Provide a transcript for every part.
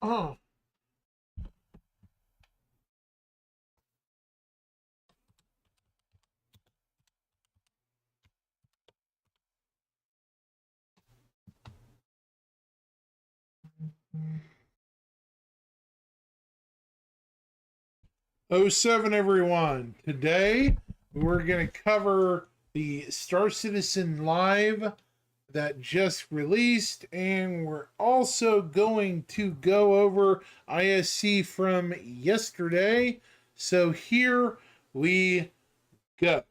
Oh. '07, everyone. Today we're going to cover the Star Citizen Live that just released, and we're also going to go over ISC from yesterday. So here we go.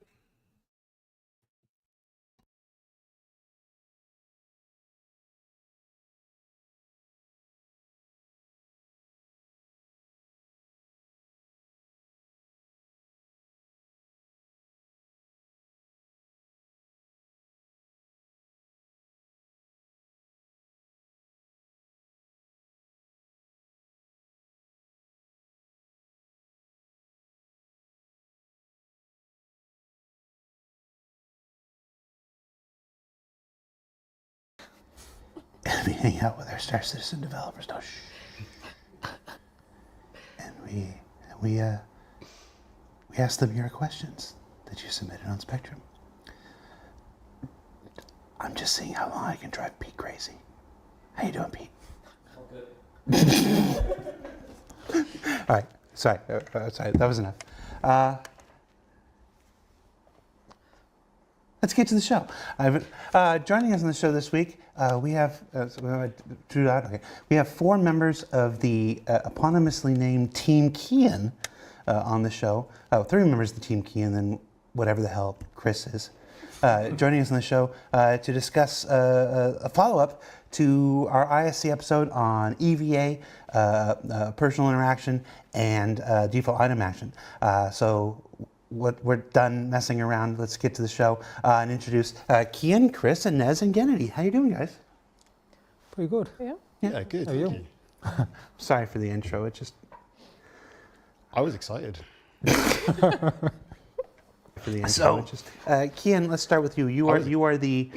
And we hang out with our Star Citizen developers. No, shh. And we ask them your questions that you submitted on Spectrum. I'm just seeing how long I can drive Pete crazy. How you doing, Pete? All good. All right. Sorry. Sorry. That was enough. Let's get to the show. Joining us on the show this week, we have we have 4 members of the eponymously named Team Kian on the show. 3 members of the Team Kian, then whatever the hell Chris is. Joining us on the show to discuss a follow-up to our ISC episode on EVA, personal interaction, and default item action. So we're done messing around. Let's get to the show and introduce Kian, Chris, and Nez and Kennedy. How you doing, guys? Pretty good. Yeah, good. How are you? Thank Sorry for the intro. It just I was excited. for the intro. So- it just Kian, let's start with you. You are the.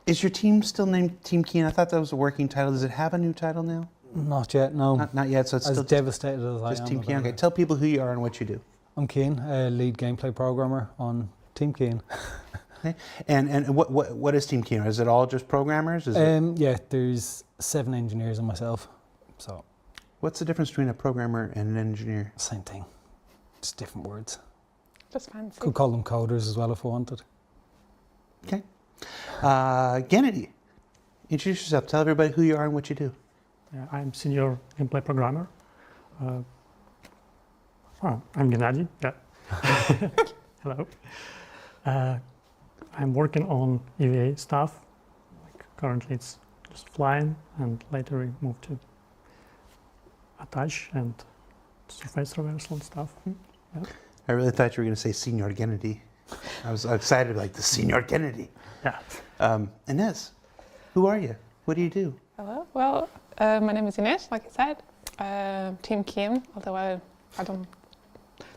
Is your team still named Team Kian? I thought that was a working title. Does it have a new title now? Not yet, no. Not yet. So it's As still devastated as I just am. Team about Kian. Okay, it. tell people who you are and what you do. I'm Keen, lead gameplay programmer on Team Keen. Okay. And what is Team Kian? Is it all just programmers? Is it, Yeah, there's 7 engineers and myself, so what's the difference between a programmer and an engineer? same thing. Just different words. Just fancy. Could call them coders as well if I wanted. Okay. Kennedy, introduce yourself. Tell everybody who you are and what you do. Yeah, I'm senior gameplay programmer. I'm Gennady. Yeah. Hello. I'm working on EVA stuff. Like currently, it's just flying, and later we move to attach and surface traversal and stuff. Yeah. I really thought you were going to say Senior Kennedy. I was excited, like the Senior Kennedy. Yeah. Inez, who are you? What do you do? Hello. Well, my name is Ines, like I said. Team Kim, although I don't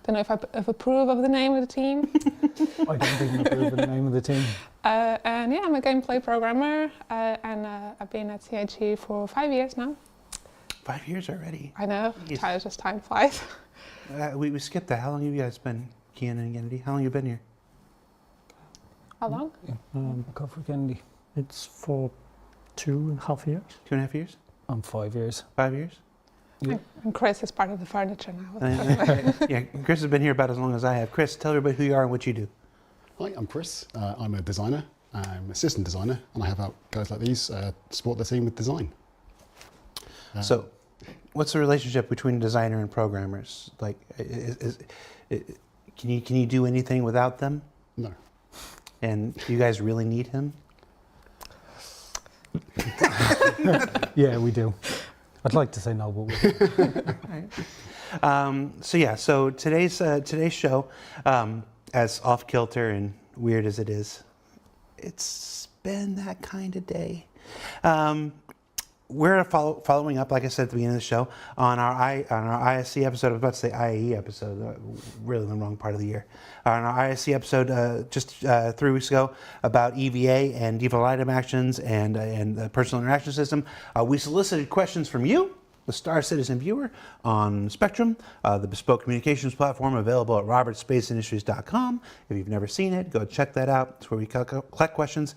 know if I approve of the name of the team. I don't even approve the name of the team. And yeah, I'm a gameplay programmer, and I've been at CIG for 5 years now. 5 years already. I know, Yes. just time flies. We skipped that. How long have you guys been, Kian and Kennedy? How long have you been here? How long? Go for Kennedy. It's for 2.5 years. 2.5 years? I'm 5 years. 5 years? Yeah. And Chris is part of the furniture now. Yeah, Chris has been here about as long as I have. Chris, tell everybody who you are and what you do. Hi, I'm Chris. I'm a designer. I'm assistant designer, and I have out guys like these support the team with design. So, what's the relationship between designer and programmers? Like, can you do anything without them? No. And do you guys really need him? Yeah, we do. I'd like to say no, but we do. So today's show, as off kilter and weird as it is, it's been that kind of day. we're following up, like I said at the beginning of the show, on our ISC episode. I was about to say IAE episode, really in the wrong part of the year. On our ISC episode just 3 weeks ago about EVA and default item actions and the personal interaction system, we solicited questions from you, the Star Citizen viewer, on Spectrum, the bespoke communications platform available at robertsspaceindustries.com. If you've never seen it, go check that out. It's where we collect questions.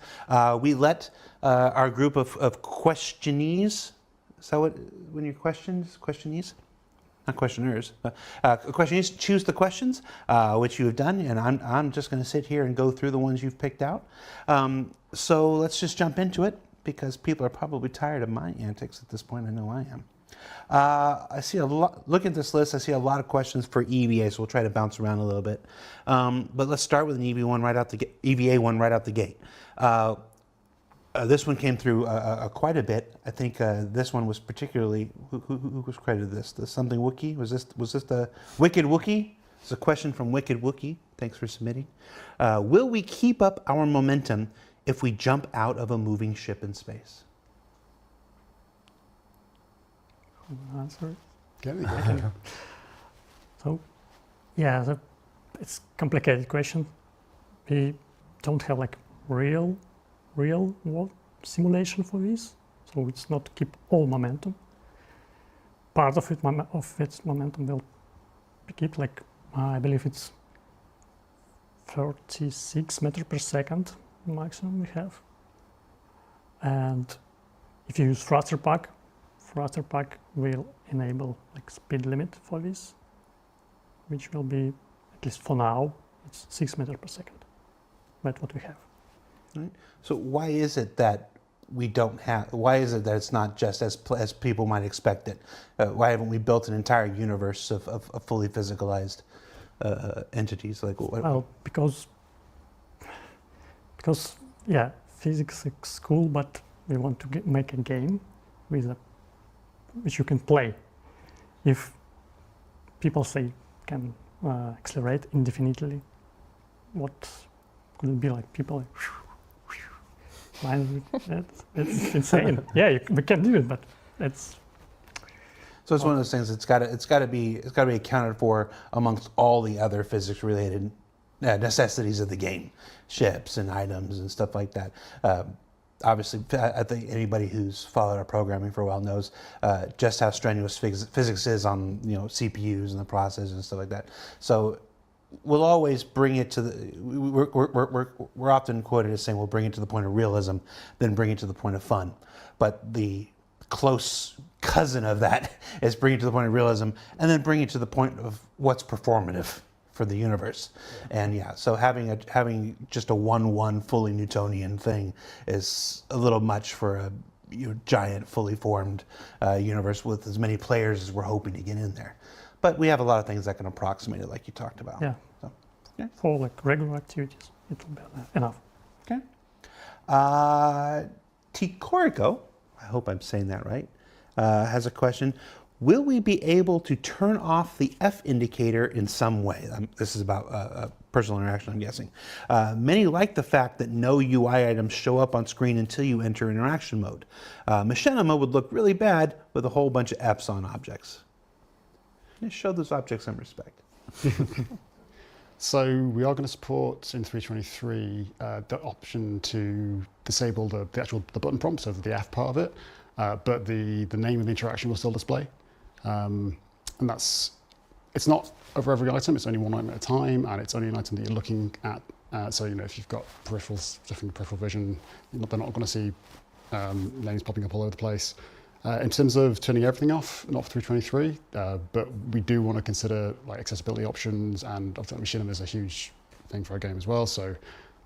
We let our group of questionees, is that what, when you're questionees? Not questioners. Questionees choose the questions, which you have done, and I'm just going to sit here and go through the ones you've picked out. So let's just jump into it, because people are probably tired of my antics at this point. I know I am. I see a lot, look at this list, I see a lot of questions for EVA, so we'll try to bounce around a little bit. But let's start with an EVA one right out the gate. This one came through quite a bit. I think this one was particularly, who was credited this? The something Wookie? Was this the Wicked Wookie? It's a question from Wicked Wookie. Thanks for submitting. Will we keep up our momentum if we jump out of a moving ship in space? Answer. Okay. So, yeah, it's a complicated question. We don't have like real world simulation for this, so it's not to keep all momentum. Part of its momentum will be kept, like I believe it's 36 meters per second maximum we have. And if you use thruster pack will enable like speed limit for this, which will be, at least for now, it's 6 meters per second. That's what we have. Right. So why is it that we don't have? Why is it that it's not just as people might expect it? Why haven't we built an entire universe of fully physicalized entities? Like what? Well, because yeah, physics is cool, but we want to make a game which you can play. If people say can accelerate indefinitely, what could it be like? People like, it's insane. Yeah, we can do it, but it's. So it's one of those things. It's got to be accounted for amongst all the other physics-related necessities of the game, ships and items and stuff like that. Obviously, I think anybody who's followed our programming for a while knows just how strenuous physics is on CPUs and the processors and stuff like that. So we'll always bring it to the. We're often quoted as saying we'll bring it to the point of realism, then bring it to the point of fun. But the close cousin of that is bring it to the point of realism, and then bring it to the point of what's performative for the universe. And yeah, so having just a 1-1 fully Newtonian thing is a little much for a giant fully formed universe with as many players as we're hoping to get in there. But we have a lot of things that can approximate it, like you talked about. Yeah. So, yeah. For like regular activities, it will be enough. Okay. Ticorico, I hope I'm saying that right, has a question. Will we be able to turn off the F indicator in some way? This is about personal interaction, I'm guessing. Many like the fact that no UI items show up on screen until you enter interaction mode. Machinima would look really bad with a whole bunch of Fs on objects. Just show those objects some respect. So we are going to support in 323 the option to disable the button prompt, so the F part of it, but the name of the interaction will still display. And it's not over every item, it's only one item at a time, and it's only an item that you're looking at. So if you've got peripherals, different peripheral vision, they're not going to see names popping up all over the place. In terms of turning everything off, not for 323, but we do want to consider like accessibility options, and obviously Machinima is a huge thing for our game as well. So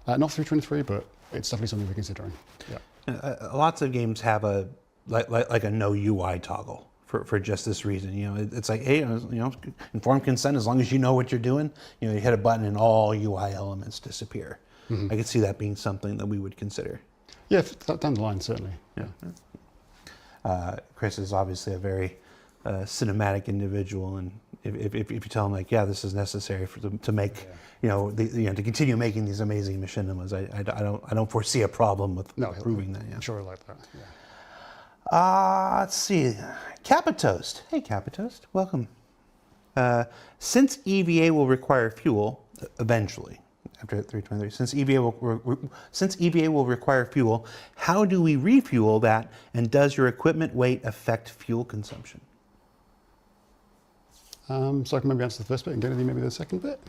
not 323, but it's definitely something we're considering. Yeah. Lots of games have a like a no UI toggle for just this reason. It's like, hey, informed consent, as long as you know what you're doing, you hit a button and all UI elements disappear. Mm-hmm. I could see that being something that we would consider. Yeah, down the line, certainly. Yeah. Chris is obviously a very cinematic individual, and if you tell him like, yeah, this is necessary for them to make, to continue making these amazing machinimas, I don't foresee a problem with proving that. Yeah. I'm sure I like that. Let's see. Kappa Toast. Hey, Kappa Toast. Welcome. Since EVA will require fuel eventually, after 323, since EVA will require fuel, how do we refuel that, and does your equipment weight affect fuel consumption? So I can maybe answer the first bit and get into maybe the second bit.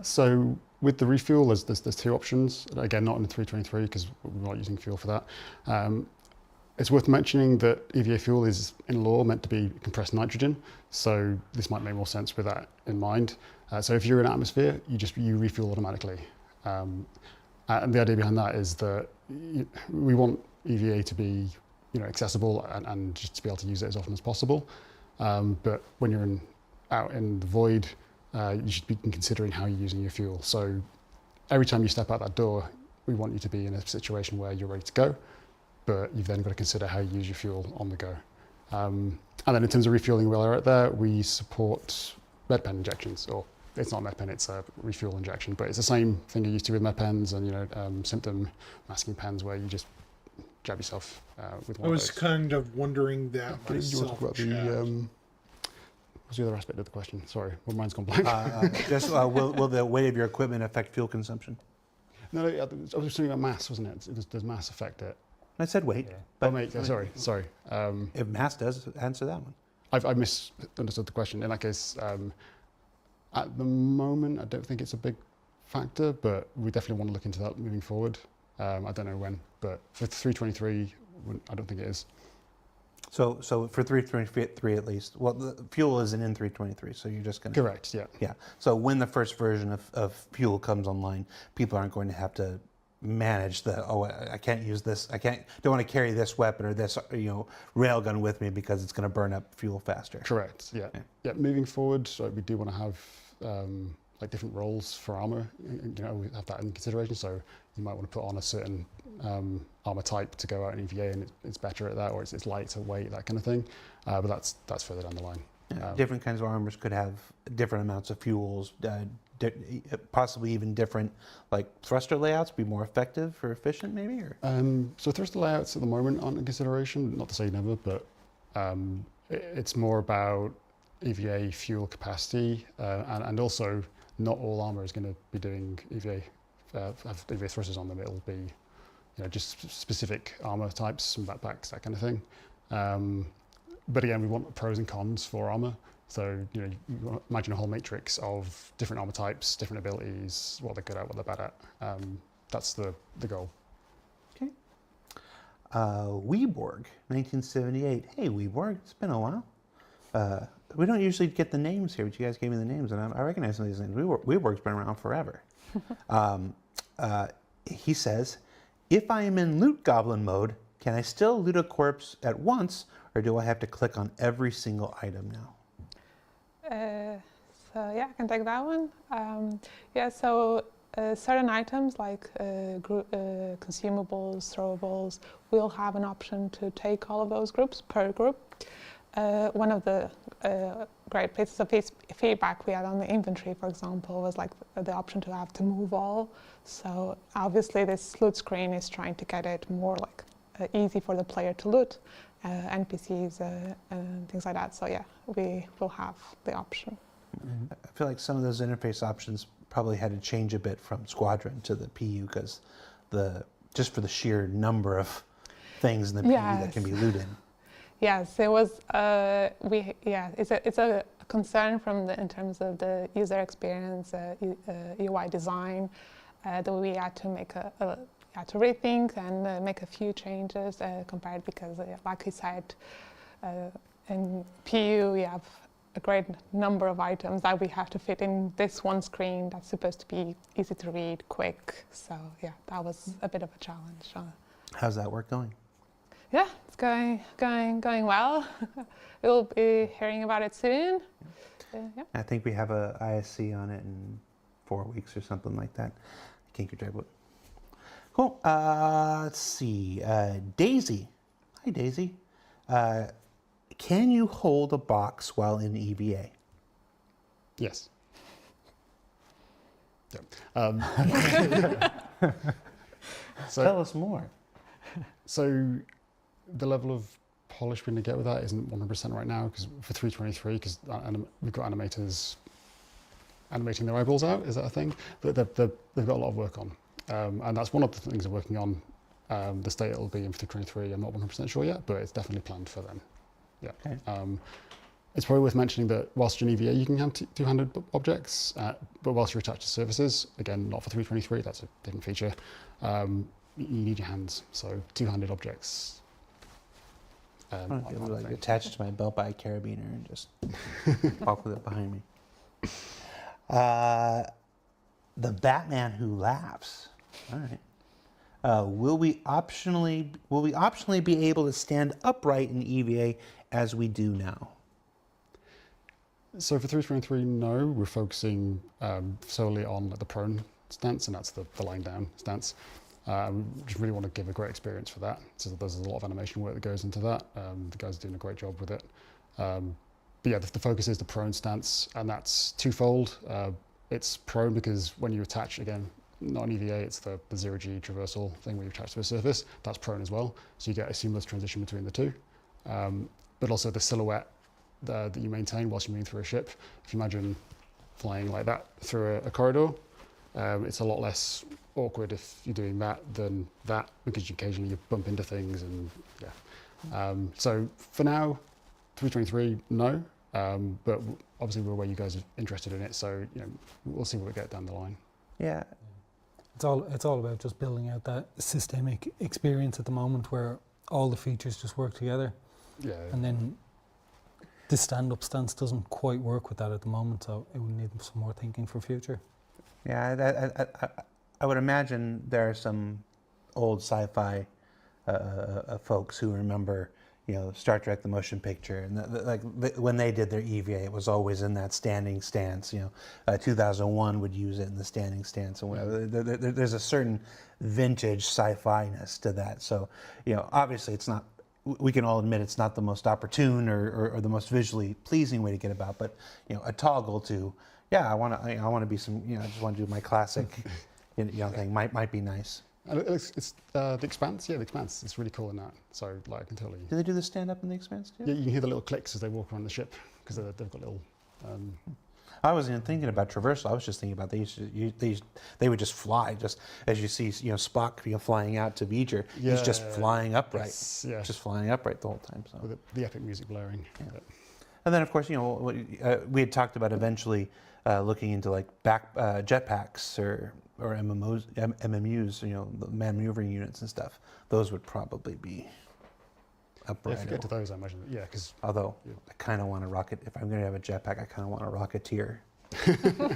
So with the refuel, there's two options. Again, not in the 323 because we're not using fuel for that. It's worth mentioning that EVA fuel is, in law, meant to be compressed nitrogen. So this might make more sense with that in mind. So if you're in atmosphere, you refuel automatically. And the idea behind that is that we want EVA to be accessible and just to be able to use it as often as possible. But when you're out in the void, you should be considering how you're using your fuel. So every time you step out that door, we want you to be in a situation where you're ready to go, but you've then got to consider how you use your fuel on the go. And then in terms of refueling while you're out there, we support med pen injections, or it's not med pen, it's a refuel injection, but it's the same thing you're used to with med pens and symptom masking pens where you just jab yourself with one I of was those. kind of wondering that Do you want to myself. talk about Chad. what's the other aspect of the question? Sorry, my mind's gone blank. Will the weight of your equipment affect fuel consumption? No, I was talking about mass, wasn't it? Does mass affect it? I said weight, Yeah. but Oh, mate, sorry. if mass does, answer that one. I've misunderstood the question. In that case, at the moment, I don't think it's a big factor, but we definitely want to look into that moving forward. I don't know when, but for 323, I don't think it is. So for 323 at least, well, the fuel isn't in 323, so you're just going to... Correct, yeah. Yeah. So when the first version of fuel comes online, people aren't going to have to manage I can't use this, don't want to carry this weapon or this railgun with me because it's going to burn up fuel faster. Correct, yeah. Yeah, moving forward, we do want to have like different roles for armor. We have that in consideration. So you might want to put on a certain armor type to go out in EVA, and it's better at that, or it's lighter weight, that kind of thing. But that's further down the line. Different kinds of armors could have different amounts of fuels, possibly even different, like thruster layouts, be more effective or efficient, maybe. Or so thruster layouts at the moment aren't in consideration. Not to say never, but it's more about EVA fuel capacity, and also not all armor is going to be doing EVA. Have EVA thrusters on them. It'll be just specific armor types, some backpacks, that kind of thing. But again, we want pros and cons for armor. So you imagine a whole matrix of different armor types, different abilities, what they're good at, what they're bad at. That's the goal. okay. Weeborg, 1978. Hey, Weeborg, it's been a while. We don't usually get the names here, but you guys gave me the names, and I recognize some of these names. Weeborg's been around forever. He says, if I am in loot goblin mode, can I still loot a corpse at once, or do I have to click on every single item now? So yeah, I can take that one. So certain items like consumables, throwables, will have an option to take all of those groups per group. One of the great pieces of feedback we had on the inventory, for example, was like the option to move all. So obviously this loot screen is trying to get it more like easy for the player to loot, NPCs and things like that. So yeah, we will have the option. I feel like some of those interface options probably had to change a bit from Squadron to the PU because just for the sheer number of things in the PU that can be looted. Yes, it was. It's a concern in terms of the user experience, UI design, that we had to make to rethink and make a few changes compared because, like you said, in PU we have a great number of items that we have to fit in this one screen that's supposed to be easy to read, quick. So yeah, that was a bit of a challenge. How's that work going? Yeah, it's going well. We'll be hearing about it soon. Yeah. I think we have a ISC on it in 4 weeks or something like that. Kinky Dragwood. Cool. Let's see. Daisy. Hi, Daisy. Can you hold a box while in EVA? Yes. Yeah. Tell us more. So the level of polish we're going to get with that isn't 100% right now, because for 323, because we've got animators animating their eyeballs out. Is that a thing? But they've got a lot of work on, and that's one of the things they're working on. The state it'll be in for 323, I'm not 100% sure yet, but it's definitely planned for them. Yeah. Okay. It's probably worth mentioning that whilst you're an EVA, you can have two-handed objects, but whilst you're attached to surfaces, again, not for 323, that's a different feature, you need your hands, so two-handed objects. I'm going to like attach it to my belt by a carabiner and just walk with it behind me. The Batman Who Laughs. All right. Will we optionally be able to stand upright in EVA as we do now? So for 323, no, we're focusing solely on the prone stance, and that's the lying down stance. We just really want to give a great experience for that. So there's a lot of animation work that goes into that. The guys are doing a great job with it. But yeah, the focus is the prone stance, and that's twofold. It's prone because when you attach, again, not an EVA, it's the zero-G traversal thing where you attach to a surface. That's prone as well. So you get a seamless transition between the two. But also the silhouette that you maintain whilst you're moving through a ship. If you imagine flying like that through a corridor, it's a lot less awkward if you're doing that than that, because occasionally you bump into things, and yeah. So for now, 323, no. But obviously we're aware you guys are interested in it, so we'll see what we get down the line. Yeah. It's all about just building out that systemic experience at the moment where all the features just work together. Yeah. And then this stand-up stance doesn't quite work with that at the moment, so it would need some more thinking for future. Yeah, I would imagine there are some old sci-fi folks who remember, Star Trek: The Motion Picture, and when they did their EVA, it was always in that standing stance. 2001 would use it in the standing stance, and whatever. There's a certain vintage sci-fi-ness to that. So, obviously, it's not. We can all admit it's not the most opportune or the most visually pleasing way to get about, but a toggle to, I want to be some, I just want to do my classic, thing might be nice. And it's the Expanse, the Expanse. It's really cool in that. So I can totally. Do they do the stand up in the Expanse too? Yeah, you can hear the little clicks as they walk around the ship because they've got little. I wasn't even thinking about traversal. I was just thinking about they would just fly, just as you see, Spock flying out to V'ger. He's just flying upright, just flying upright the whole time. So with the epic music blaring. Yeah. And then of course, we had talked about eventually looking into like jetpacks or MMUs, the maneuvering units and stuff. Those would probably be upright. Yeah, if you get to those, I imagine. Yeah, because although I kind of want a rocket. If I'm going to have a jetpack, I kind of want a Rocketeer.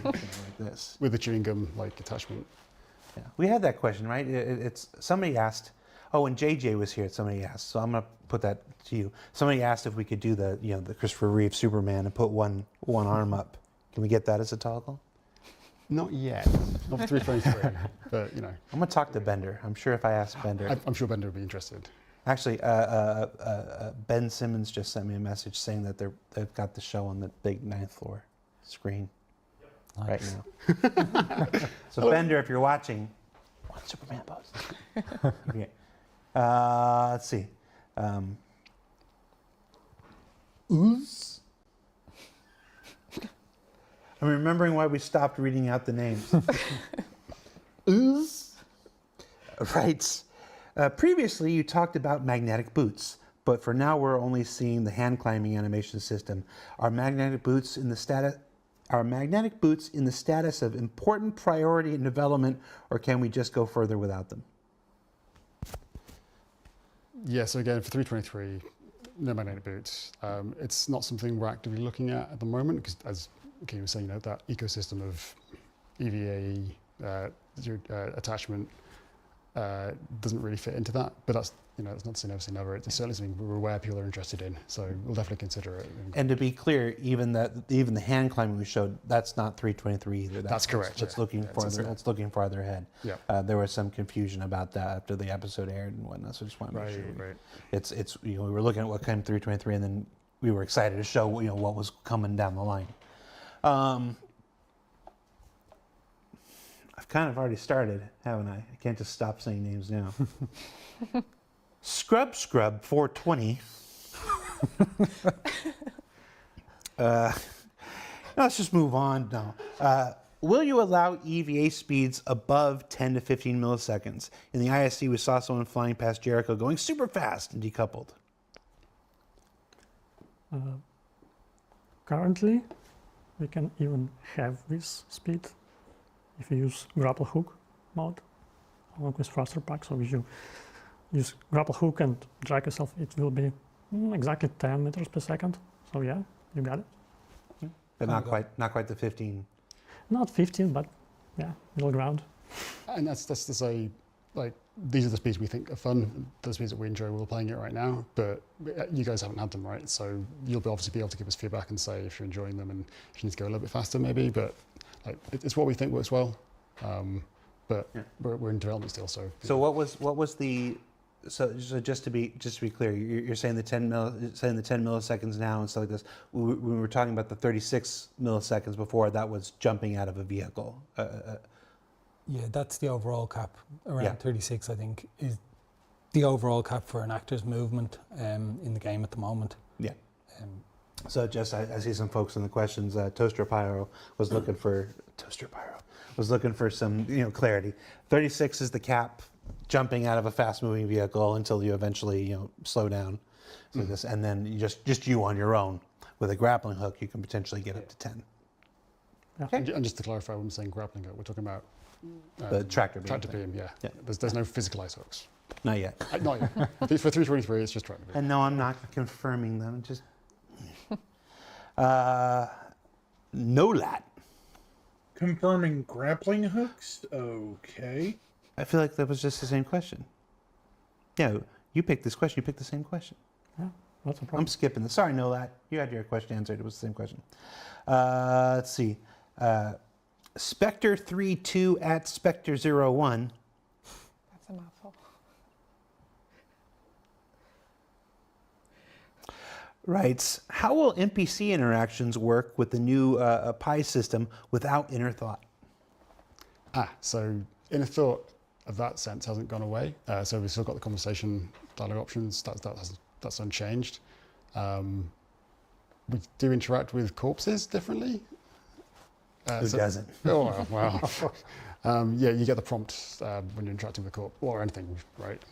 Like this with the chewing gum attachment. Yeah, we had that question, right? It's somebody asked. Oh, when JJ was here, somebody asked. So I'm going to put that to you. Somebody asked if we could do the Christopher Reeve Superman and put one arm up. Can we get that as a toggle? Not yet. Not for 323. But I'm going to talk to Bender. I'm sure if I ask Bender, I'm sure Bender would be interested. Actually, Ben Simmons just sent me a message saying that they've got the show on the big 9th floor screen right now. So Bender, if you're watching, one Superman pose. Okay. Let's see. Ooze. I'm remembering why we stopped reading out the names. Ooze. Right. Previously, you talked about magnetic boots, but for now, we're only seeing the hand climbing animation system. Are magnetic boots in the status of important priority in development, or can we just go further without them? Yeah, so again, for 323, no magnetic boots. It's not something we're actively looking at the moment, because as Kim was saying, that ecosystem of EVA attachment doesn't really fit into that. But that's it's not to say never say never. It's certainly something we're aware people are interested in, so we'll definitely consider it. And to be clear, even the hand climbing we showed, that's not 323 either. That's correct. It's looking farther. It's looking farther ahead. Yeah. There was some confusion about that after the episode aired and whatnot. So just want to make sure. Right. It's we were looking at what came 323, and then we were excited to show what was coming down the line. I've kind of already started, haven't I? I can't just stop saying names now. Scrub 420. Let's just move on now. Will you allow EVA speeds above 10 to 15 milliseconds? In the ISC, we saw someone flying past Jericho going super fast and decoupled. Currently, we can even have this speed if you use grapple hook mode along with thruster pack. So if you use grapple hook and drag yourself, it will be exactly 10 meters per second. So yeah, you got it. But not quite the 15. Not 15, but yeah, middle ground. And that's to say, like, these are the speeds we think are fun, the speeds that we enjoy while we're playing it right now, but you guys haven't had them, right? So you'll obviously be able to give us feedback and say if you're enjoying them and if you need to go a little bit faster maybe, but like, it's what we think works well. But yeah, we're in development still, so. So what was the, so just to be clear, you're saying the 10 milliseconds now and stuff like this. We were talking about the 36 milliseconds before. That was jumping out of a vehicle. Yeah, that's the overall cap. Around Yeah. 36, I think, is the overall cap for an actor's movement in the game at the moment. Yeah. So just I see some folks in the questions. Toaster Pyro was looking for some some clarity. 36 is the cap, jumping out of a fast-moving vehicle until you eventually slow down. So this, and then you just you on your own with a grappling hook, you can potentially get up to 10. Yeah. Okay. And just to clarify, when we're saying grappling hook, we're talking about The tractor beam. Tractor beam, yeah. Yeah. There's no physicalized hooks. Not yet. Not yet. For 323, it's just tractor beam. And no, I'm not confirming them. Just NOLAT. Confirming grappling hooks? Okay. I feel like that was just the same question. Yeah, you picked this question. You picked the same question. Yeah, that's a problem. I'm skipping this. Sorry, NOLAT. You had your question answered. It was the same question. Let's see. Spectre 32 at Spectre 01. That's a mouthful. Writes, how will NPC interactions work with the new Pi system without inner thought? So inner thought of that sense hasn't gone away. So we've still got the conversation dialogue options. That's unchanged. We do interact with corpses differently. Who doesn't? Oh, wow. Yeah, you get the prompt when you're interacting with a corpse or anything, right?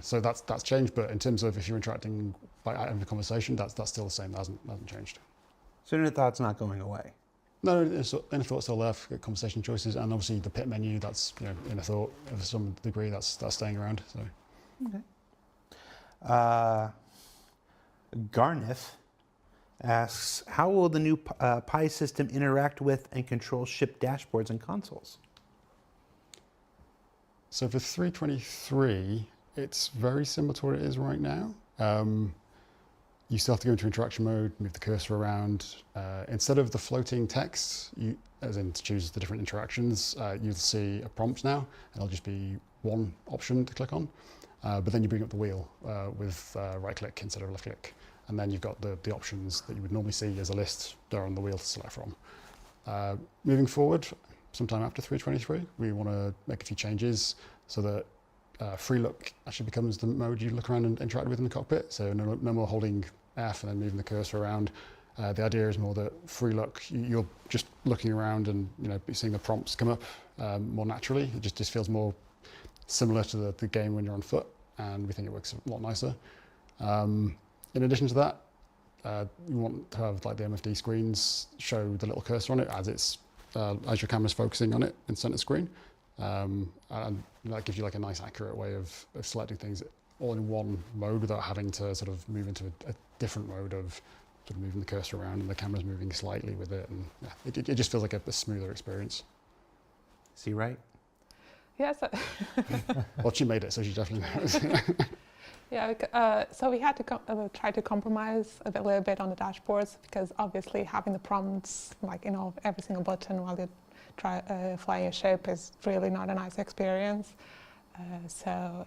So that's changed, but in terms of if you're interacting by having a conversation, that's still the same. That hasn't changed. So inner thought's not going away. No, inner thought's still there for conversation choices, and obviously the pit menu, that's inner thought of some degree, that's staying around. So. Okay. Garnith asks, how will the new Pi system interact with and control ship dashboards and consoles? So for 323, it's very similar to what it is right now. You still have to go into interaction mode, move the cursor around. Instead of the floating text, as in to choose the different interactions, you'll see a prompt now, and it'll just be one option to click on. But then you bring up the wheel with right click instead of left click. And then you've got the options that you would normally see as a list there on the wheel to select from. Moving forward, sometime after 323, we want to make a few changes so that free look actually becomes the mode you look around and interact with in the cockpit. So no more holding F and then moving the cursor around. The idea is more that free look, you're just looking around and seeing the prompts come up more naturally. It just feels more similar to the game when you're on foot, and we think it works a lot nicer. In addition to that, you want to have like the MFD screens show the little cursor on it as your camera's focusing on it in center screen. And that gives you like a nice accurate way of selecting things all in one mode without having to sort of move into a different mode of sort of moving the cursor around and the camera's moving slightly with it. And yeah, it just feels like a smoother experience. Is he right? Yes. Well, she made it, so she definitely knows. Yeah, so we had to try to compromise a little bit on the dashboards, because obviously having the prompts every single button while you try flying a ship is really not a nice experience. So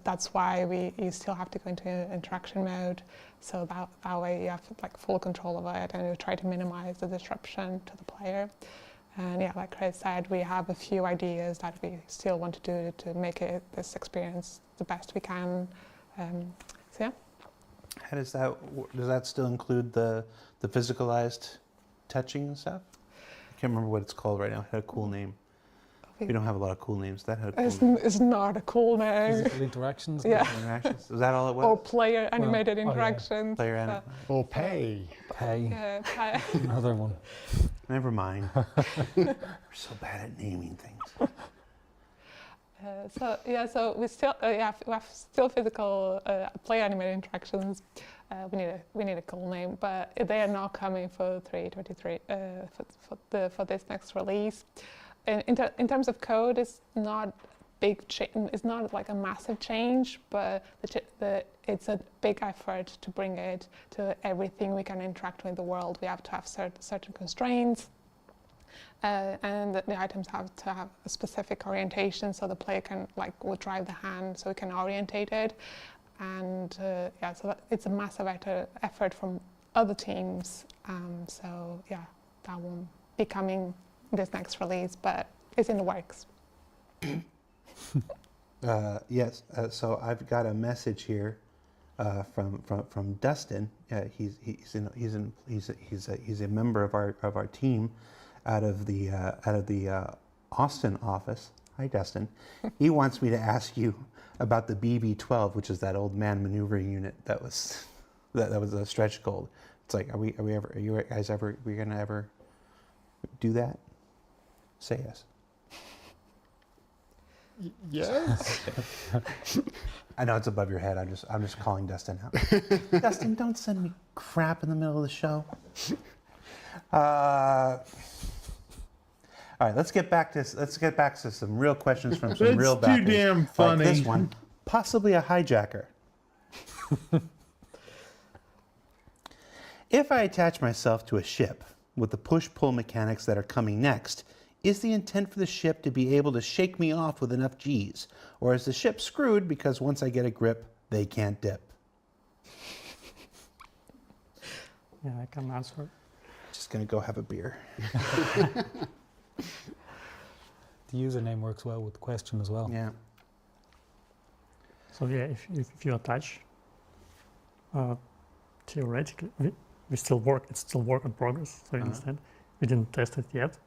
that's why you still have to go into interaction mode, so that way you have full control of it, and you try to minimize the disruption to the player. And yeah, like Chris said, we have a few ideas that we still want to do to make this experience the best we can So yeah. How does that still include the physicalized touching and stuff? I can't remember what it's called right now. It had a cool name. We don't have a lot of cool names. That had a cool name. It's not a cool name. Physical interactions. Yeah. Interactions. Is that all it was? Or player animated yeah. interactions. Player so- anim- Or pay. Pay. Yeah, pay. Another one. Never mind. We're so bad at naming things. So we still we have still physical player animated interactions. We need a cool name, but they are not coming for 3.23 for this next release. In terms of code, it's not big it's not like a massive change, but it's a big effort to bring it to everything we can interact with the world. We have to have certain constraints. And the items have to have a specific orientation, so the player can will drive the hand, so we can orientate it. And so it's a massive effort from other teams. So yeah, that won't be coming this next release, but it's in the works. Yes. So I've got a message here from Dustin. He's a member of our team out of the Austin office. Hi, Dustin. He wants me to ask you about the BB-12, which is that old man maneuvering unit that was a stretch goal. It's like, are you guys ever do that? Say yes. Yes. I know it's above your head. I'm just calling Dustin out. Dustin, don't send me crap in the middle of the show. All right, let's get back to some real questions from some real That's backers. too damn funny. Like this one, possibly a hijacker. If I attach myself to a ship with the push-pull mechanics that are coming next, is the intent for the ship to be able to shake me off with enough G's? Or is the ship screwed because once I get a grip, they can't dip? Yeah, I can answer. Just gonna go have a beer. The username works well with the question as well. Yeah. So yeah, if you attach, theoretically, we still work. It's still work in progress. So you understand, we didn't test it yet,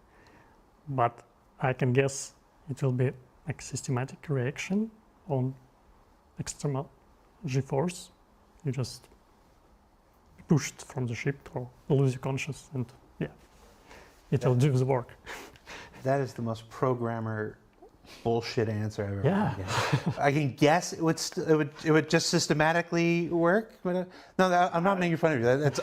but I can guess it will be like systematic reaction on external G-force. You just pushed from the ship or lose your conscious, and yeah, it will do the work. That is the most programmer bullshit answer I've ever Yeah. heard. I can guess it would just systematically work. But no, I'm not making fun of you. It's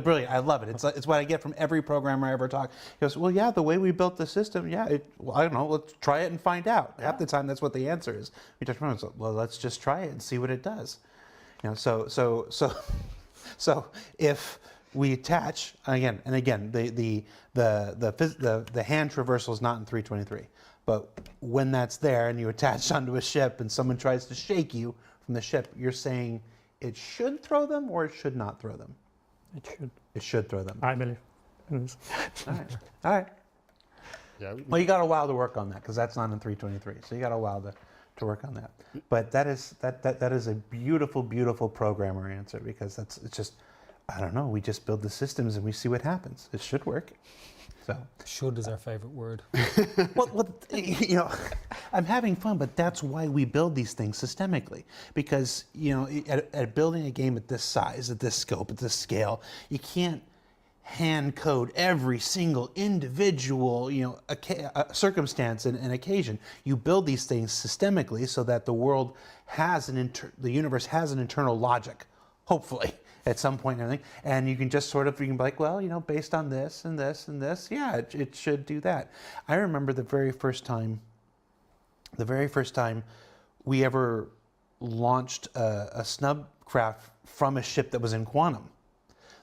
brilliant. I love it. It's what I get from every programmer I ever talk. He goes, well, yeah, the way we built the system, yeah, I don't know. Let's try it and find out. Half the time, that's what the answer is. We just run. Well, let's just try it and see what it does. You know, so if we attach again and again, the hand traversal is not in 323, but when that's there and you attach onto a ship and someone tries to shake you from the ship, you're saying it should throw them or it should not throw them? It should. It should throw them. I believe. It is. All right. Yeah. Well, you got a while to work on that because that's not in 323. So you got a while to work on that. But that is a beautiful, beautiful programmer answer because it's just, I don't know. We just build the systems and we see what happens. It should work. So Should is our favorite word. well, you know, I'm having fun, but that's why we build these things systemically. Because you know, at building a game at this size, at this scope, at this scale, you can't hand code every single individual, you know, circumstance and occasion. You build these things systemically so that the world has the universe has an internal logic, hopefully, at some point and everything. And you can just sort of, you can be like, well, you know, based on this and this and this, yeah, it should do that. I remember the very first time we ever launched a snub craft from a ship that was in quantum.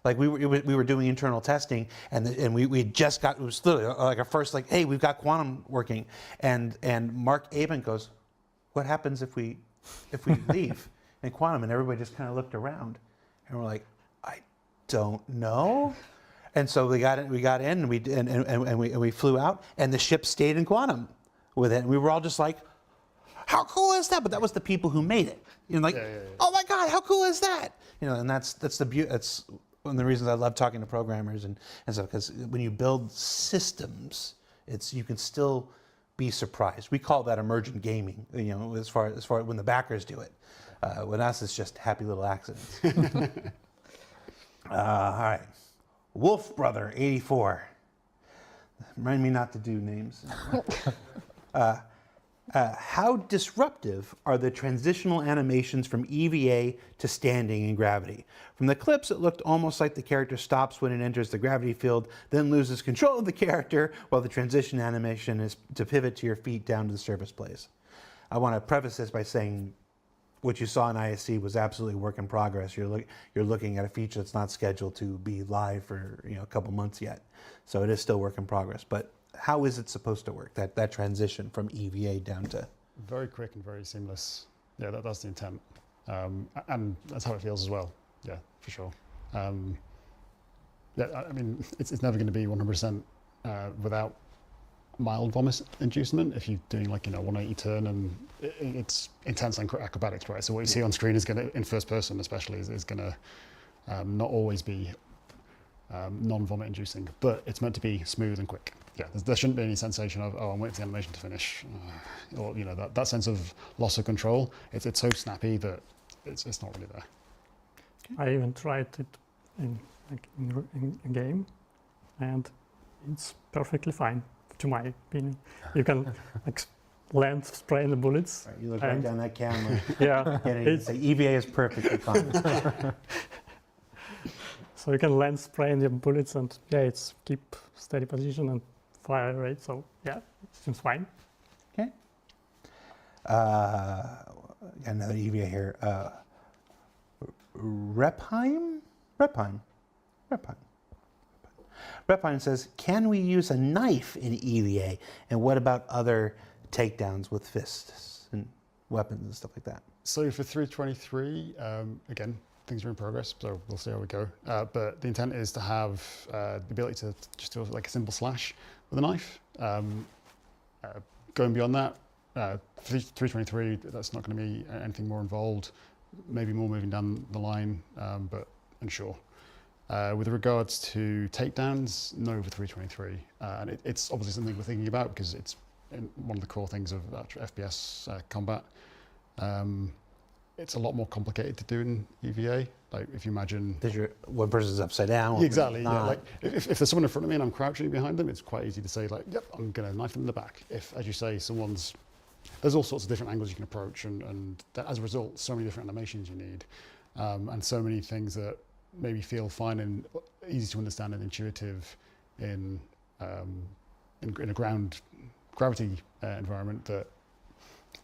Like we were doing internal testing, and we just got, it was literally like our first, like, hey, we've got quantum working, and Mark Aben goes, what happens if we leave in quantum? And everybody just kind of looked around, and we're like, I don't know. And so we got in, and we flew out, and the ship stayed in quantum with it, and we were all just like, how cool is that? But that was the people who made it. You know, like, oh my God, how cool is that? And that's the beauty. That's one of the reasons I love talking to programmers and stuff, because when you build systems, you can still be surprised. We call that emergent gaming, as far when the backers do it. With us, it's just happy little accidents. All right. Wolf Brother 84. Remind me not to do names. How disruptive are the transitional animations from EVA to standing in gravity? From the clips, it looked almost like the character stops when it enters the gravity field, then loses control of the character, while the transition animation is to pivot to your feet down to the surface place. I want to preface this by saying what you saw in ISC was absolutely work in progress. You're looking at a feature that's not scheduled to be live for a couple months yet, so it is still work in progress. But how is it supposed to work? That transition from EVA down to very quick and very seamless. Yeah, that's the intent, and that's how it feels as well. Yeah, for sure. Yeah, I mean, it's never going to be 100% without mild vomit inducement if you're doing 180 turn, and it's intense and acrobatics, right? So what you see on screen is going to, in first person especially, is going to not always be non-vomit inducing, but it's meant to be smooth and quick. Yeah, there shouldn't be any sensation of, I'm waiting for the animation to finish, or that sense of loss of control. It's so snappy that it's not really there. I even tried it in a game, and it's perfectly fine, to my opinion. You can land spraying the bullets. Right, you look right down that camera. Yeah, and say EVA is perfectly fine. So you can land spraying your bullets, and it's keep steady position and fire rate. So yeah, it seems fine. Okay. Another EVA here. Repheim says, can we use a knife in EVA? And what about other takedowns with fists and weapons and stuff like that? So for 323, again, things are in progress, so we'll see how we go. But the intent is to have the ability to just do like a simple slash with a knife. Going beyond that, 323, that's not going to be anything more involved, maybe more moving down the line, but unsure. With regards to takedowns, no for 323. And it's obviously something we're thinking about because it's one of the core things of FPS combat. It's a lot more complicated to do in EVA. Like if you imagine, one person's upside down. Exactly. Yeah, like if there's someone in front of me and I'm crouching behind them, it's quite easy to say like, yep, I'm going to knife them in the back. If, as you say, there's all sorts of different angles you can approach, and as a result, so many different animations you need, and so many things that maybe feel fine and easy to understand and intuitive in a gravity environment, that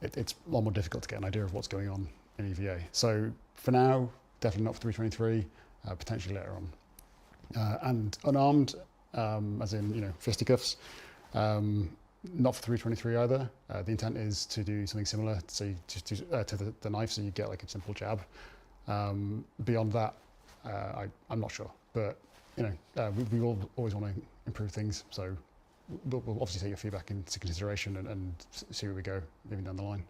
it's a lot more difficult to get an idea of what's going on in EVA. So for now, definitely not for 323, potentially later on. And unarmed, as in fisticuffs, not for 323 either. The intent is to do something similar, so you just to the knife, so you get like a simple jab. Beyond that, I'm not sure, but we all always want to improve things, so we'll obviously take your feedback into consideration and see where we go moving down the line.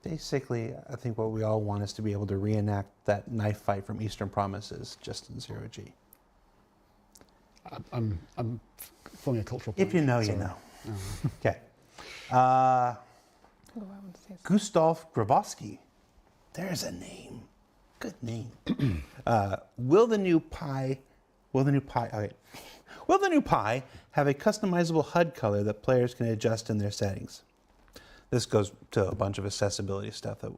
Basically, I think what we all want is to be able to reenact that knife fight from Eastern Promises, just in 0G. I'm forming a cultural point. If you know, so, you know. Okay. Gustav Grabowski. There's a name. Good name. Will the new Pi have a customizable HUD color that players can adjust in their settings? This goes to a bunch of accessibility stuff that,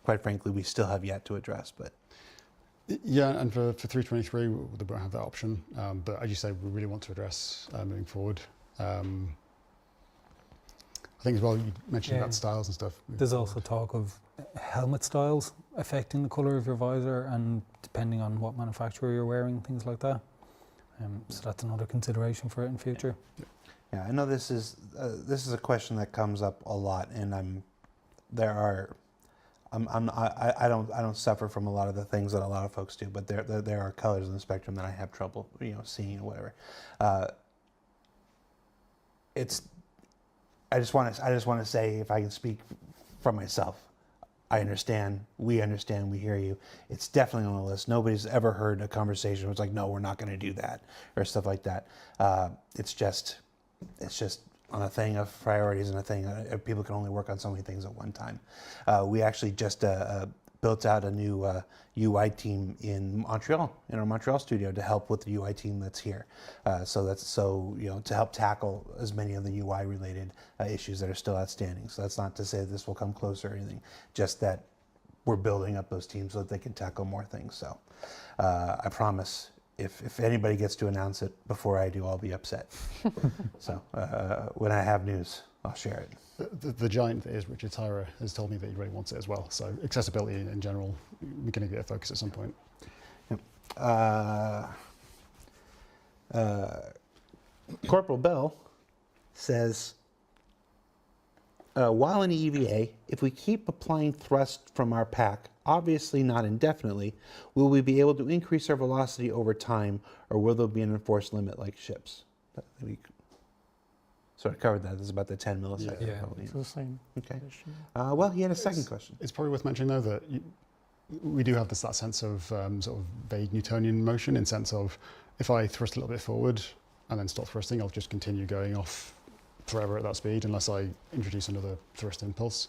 quite frankly, we still have yet to address. But yeah, and for 323, we won't have that option. But as you say, we really want to address moving forward. I think as well, you mentioned about styles and stuff. There's also talk of helmet styles affecting the colour of your visor, and depending on what manufacturer you're wearing, things like that. So that's another consideration for it in future. yeah, I know this is a question that comes up a lot, and I don't suffer from a lot of the things that a lot of folks do, but there are colors in the spectrum that I have trouble seeing or whatever. I just want to say, if I can speak for myself, I understand, we hear you. It's definitely on the list. Nobody's ever heard a conversation where it's like, no, we're not going to do that, or stuff like that. It's just on a thing of priorities and a thing. People can only work on so many things at one time. We actually just built out a new UI team in Montreal, in our Montreal studio, to help with the UI team that's here. To help tackle as many of the UI related issues that are still outstanding. So that's not to say this will come closer or anything, just that we're building up those teams so that they can tackle more things. So I promise, if anybody gets to announce it before I do, I'll be upset. So when I have news, I'll share it. The giant that is Richard Tyra has told me that he really wants it as well. So accessibility in general, we're going to get a focus at some point. Corporal Bell says, while in EVA, if we keep applying thrust from our pack, obviously not indefinitely, will we be able to increase our velocity over time, or will there be an enforced limit like ships? We sort of covered that. This is about the 10 milliseconds. Yeah. Probably. It's the same. Okay. question. Well, he had a second question. It's probably worth mentioning though that we do have that sense of sort of vague Newtonian motion, in sense of if I thrust a little bit forward and then stop thrusting, I'll just continue going off forever at that speed unless I introduce another thrust impulse.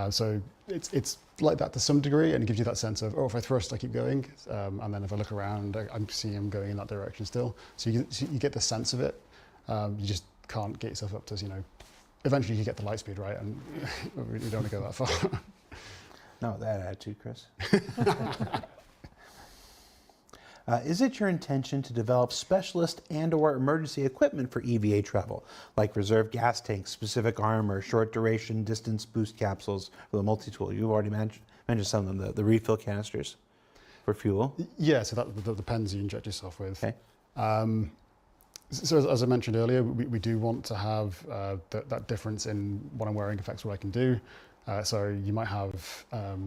So it's like that to some degree, and it gives you that sense of, oh, if I thrust, I keep going, and then if I look around, I'm seeing I'm going in that direction still. So you get the sense of it. You just can't get yourself up to, eventually you get the light speed, right? And we don't want to go that far. No, that attitude, Chris. Is it your intention to develop specialist and/or emergency equipment for EVA travel, like reserve gas tanks, specific armor, short duration distance boost capsules with a multi-tool? You've already mentioned some of them, the refill canisters for fuel. Yeah, so that the pens you inject yourself with. Okay. So as I mentioned earlier, we do want to have that difference in what I'm wearing affects what I can do. So you might have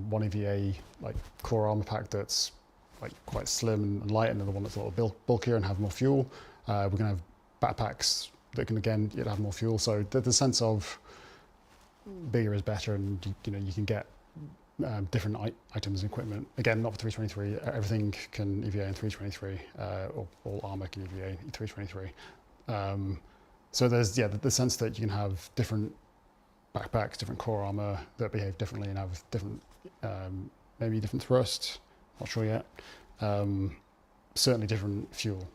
one EVA like core armor pack that's like quite slim and light, and another one that's a little bulkier and have more fuel. We're going to have backpacks that can again have more fuel. So the sense of bigger is better, and you can get different items and equipment. Again, not for 323. Everything can EVA in 323, or all armor can EVA in 323. So there's the sense that you can have different backpacks, different core armor that behave differently and have different, maybe different thrust. Not sure yet. Certainly different fuel.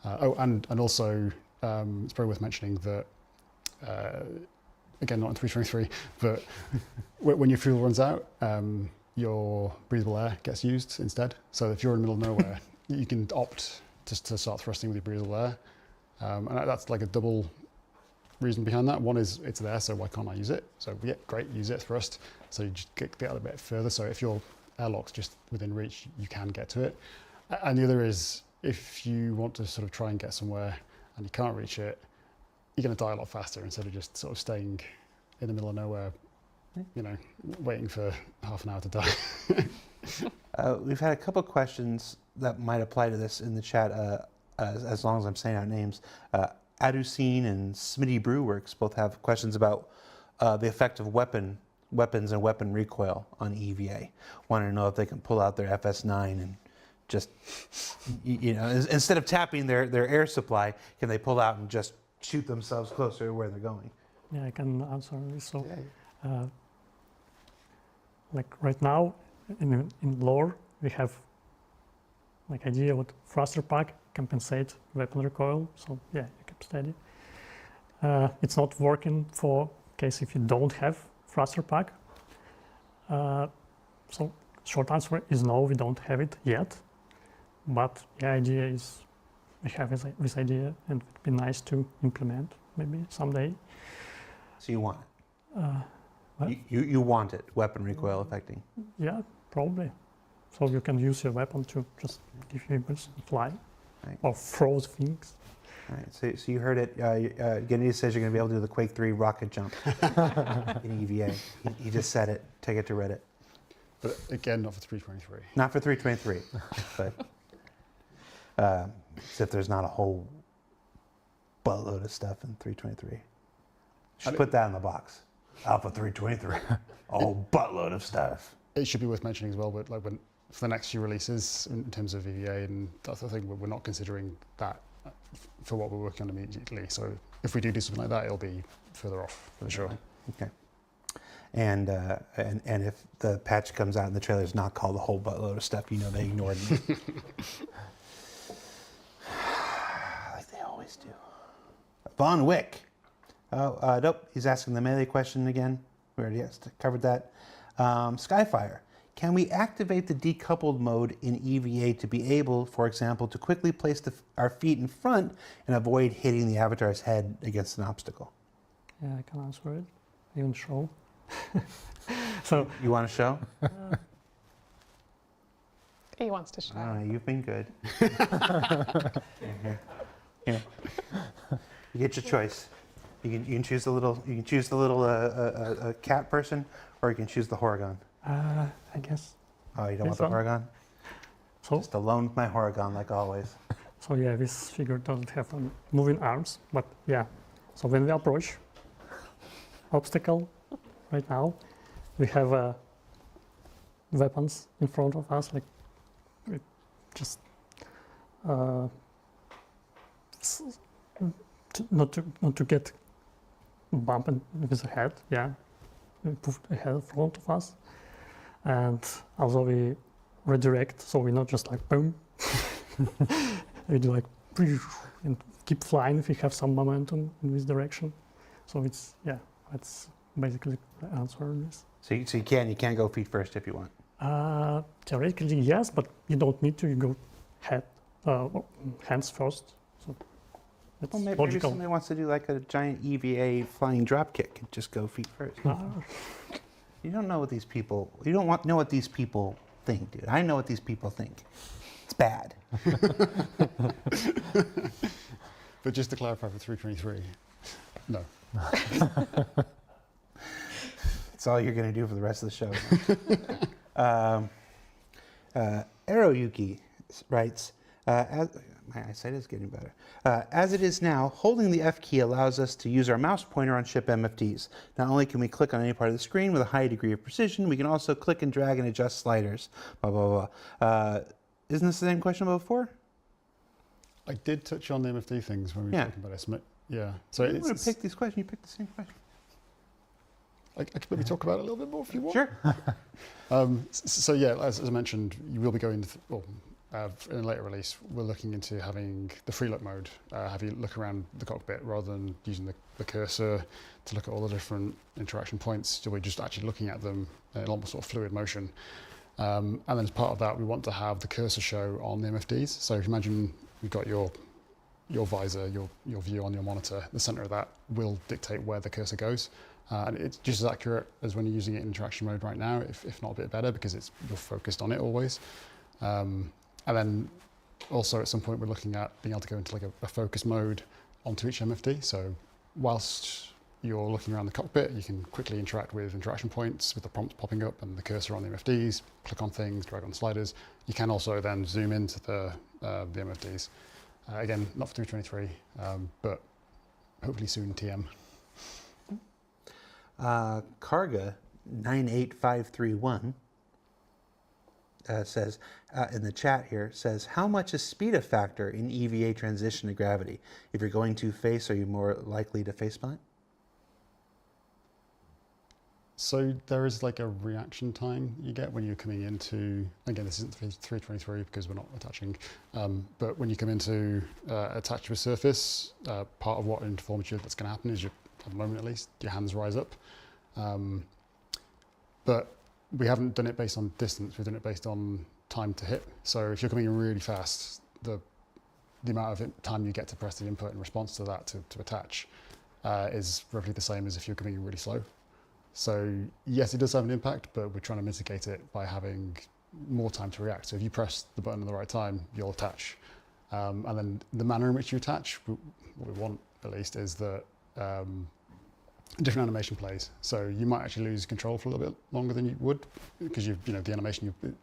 And also it's probably worth mentioning that. Again, not in 323, but when your fuel runs out, your breathable air gets used instead. So if you're in the middle of nowhere, you can opt just to start thrusting with your breathable air. And that's like a double reason behind that. One is it's there, so why can't I use it? So yeah, great, use it, thrust. So you just get out a bit further. So if your airlock's just within reach, you can get to it. And the other is if you want to sort of try and get somewhere and you can't reach it, you're going to die a lot faster instead of just sort of staying in the middle of nowhere, waiting for half an hour to die. We've had a couple of questions that might apply to this in the chat, as long as I'm saying out names. Aducine and Smitty Brewworks both have questions about the effect of weapons and weapon recoil on EVA. Want to know if they can pull out their FS9 and just, instead of tapping their air supply, can they pull out and just shoot themselves closer to where they're going? Yeah, I can answer this. So, like right now in lore, we have like idea what thruster pack compensate weapon recoil. So yeah, you keep steady. It's not working for case if you don't have thruster pack. So short answer is no, we don't have it yet. But the idea is we have this idea, and it'd be nice to implement maybe someday. So you want it? What? You want it, weapon recoil affecting? Yeah, probably. So you can use your weapon to just give you impulse and fly, Right. or throw things. All right, so you heard it. Genny says you're going to be able to do the Quake 3 rocket jump in EVA. He just said it. Take it to Reddit. But again, not for 323. Not for 323, but as if there's not a whole buttload of stuff in 323. Should put that in the box. Alpha 323. A whole buttload of stuff. It should be worth mentioning as well, but like when for the next few releases in terms of EVA and that sort of thing, we're not considering that for what we're working on immediately. So if we do something like that, it'll be further off for sure. Okay. And if the patch comes out and the trailer's not called a whole buttload of stuff, you know they ignored me. Like they always do. Von Wick. Oh, nope. He's asking the melee question again. We already covered that. Skyfire. Can we activate the decoupled mode in EVA to be able, for example, to quickly place our feet in front and avoid hitting the avatar's head against an obstacle? Yeah, I can answer it. Even show. So You want to show? He wants to show. You've been good. Here. You get your choice. You can choose the little. You can choose the little cat person, or you can choose the Horagon. I guess. Oh, you don't want This the one? Horagon? So, Just alone with my Horagon, like always. so yeah, this figure doesn't have moving arms, but yeah. So when we approach obstacle, right now, we have weapons in front of us, like we just not to get bumped with the head. Yeah, we put a head in front of us, and also we redirect, so we're not just like boom. We do like and keep flying if we have some momentum in this direction. So it's that's basically the answer on this. So you can go feet first if you want. Theoretically, yes, but you don't need to. You go hands first. So that's Well, maybe logical. somebody wants to do like a giant EVA flying drop kick and just go feet first. You don't know what these people. You don't know what these people think, dude. I know what these people think. It's bad. But just to clarify for 323, no. That's all you're going to do for the rest of the show. Aeroyuki writes, my eyesight is getting better. As it is now, holding the F key allows us to use our mouse pointer on ship MFDs. Not only can we click on any part of the screen with a high degree of precision, we can also click and drag and adjust sliders. Blah, blah, blah. Isn't this the same question about before? I did touch on the MFD things when we were Yeah. talking about estimate. Yeah. So You want to pick these questions, you pick the same question. I could maybe talk about it a little bit more if you want. Sure. So yeah, as I mentioned, you will be going, in a later release, we're looking into having the free look mode, have you look around the cockpit rather than using the cursor to look at all the different interaction points. So we're just actually looking at them in a lot more sort of fluid motion. And then as part of that, we want to have the cursor show on the MFDs. So if you imagine you've got your visor, your view on your monitor, the center of that will dictate where the cursor goes. And it's just as accurate as when you're using it in interaction mode right now, if not a bit better, because you're focused on it always. And then also at some point we're looking at being able to go into like a focus mode onto each MFD. So whilst you're looking around the cockpit, you can quickly interact with interaction points with the prompts popping up and the cursor on the MFDs, click on things, drag on sliders. You can also then zoom into the MFDs. Again, not for 323, but hopefully soon TM. Karga 98531 says in the chat here, says, how much is speed a factor in EVA transition to gravity? If you're going to face, are you more likely to faceplant? So there is like a reaction time you get when you're coming into, again, this isn't 323 because we're not attaching, but when you come into attach to a surface, part of what informs you that's going to happen is, at the moment at least, your hands rise up. But we haven't done it based on distance, we've done it based on time to hit. So if you're coming in really fast, the amount of time you get to press the input in response to that to attach is roughly the same as if you're coming in really slow. So yes, it does have an impact, but we're trying to mitigate it by having more time to react. So if you press the button at the right time, you'll attach. And then the manner in which you attach, what we want at least, is that different animation plays. So you might actually lose control for a little bit longer than you would, because the animation you're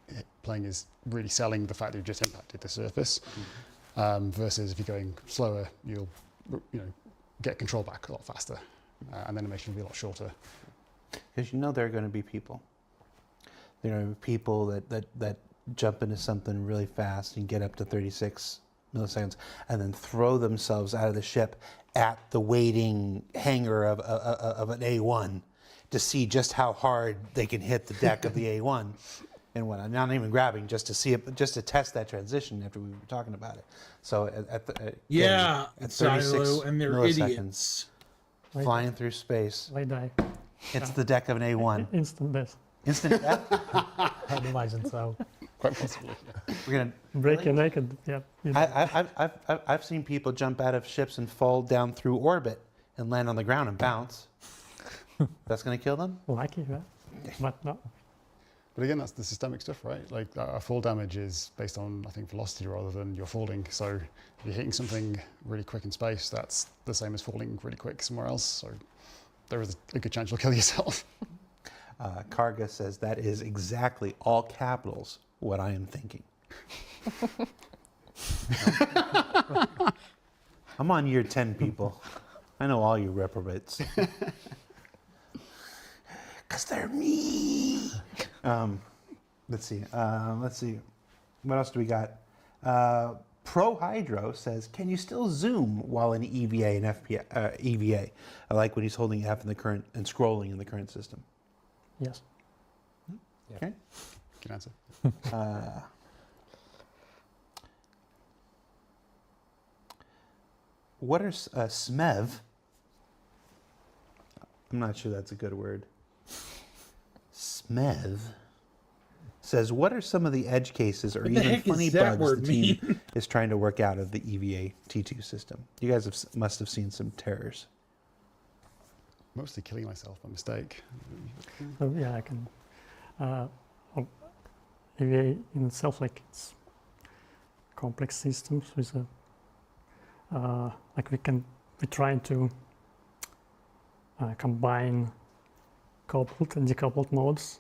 playing is really selling the fact that you've just impacted the surface. Versus if you're going slower, you'll get control back a lot faster, and the animation will be a lot shorter. because you know there are going to be people. There are people that jump into something really fast and get up to 36 milliseconds and then throw themselves out of the ship at the waiting hangar of an A1 to see just how hard they can hit the deck of the A1 and what. I'm not even grabbing just to see it, just to test that transition after we were talking about it. So at 36 Silo, and they're milliseconds, idiots. flying through space, They die. it's the deck of an A1. Instant death. Instant death. I'd imagine so. Quite possibly. We're gonna. Break your naked. Yeah. You die. I've seen people jump out of ships and fall down through orbit and land on the ground and bounce. That's going to kill them? Lucky, yeah. But no. But again, that's the systemic stuff, right? Like fall damage is based on, I think, velocity rather than you're falling. So if you're hitting something really quick in space, that's the same as falling really quick somewhere else. So there is a good chance you'll kill yourself. Karga says that is exactly all capitals what I am thinking. I'm on year 10, people. I know all you reprobates. Because they're me. Let's see. What else do we got? Pro Hydro says, can you still zoom while in EVA and EVA? I like when he's holding F in the current and scrolling in the current system. Yes. Okay. Good answer. What are SMEV? I'm not sure that's a good word. SMEV says, what are some of the edge cases or What the even heck funny is that bugs word the team is trying to work out of the EVA T2 system? You guys must have seen some terrors. Mostly killing myself by mistake. So yeah, I can. EVA in itself, like it's complex systems with a like we're trying to combine coupled and decoupled modes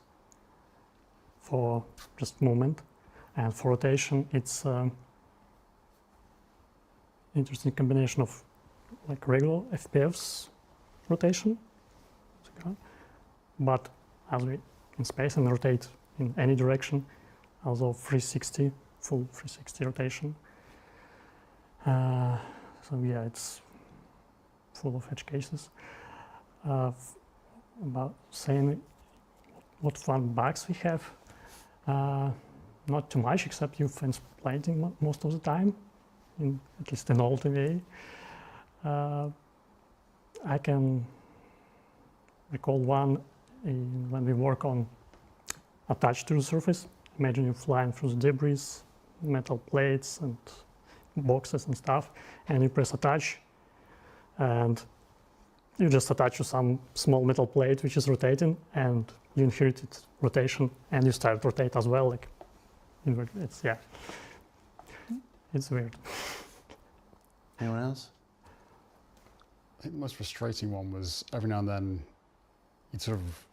for just movement, and for rotation it's interesting combination of like regular FPFs rotation, but as we in space and rotate in any direction, also 360, full 360 rotation. So yeah, it's full of edge cases. About saying what fun bugs we have, not too much except you fence plating most of the time, at least in old EVA. I can recall one when we work on attached to the surface. Imagine you flying through the debris, metal plates and boxes and stuff, and you press attach, and you just attach to some small metal plate which is rotating, and you inherited rotation, and you start to rotate as well. Like, it's it's weird. Anyone else? I think the most frustrating one was every now and then you'd sort of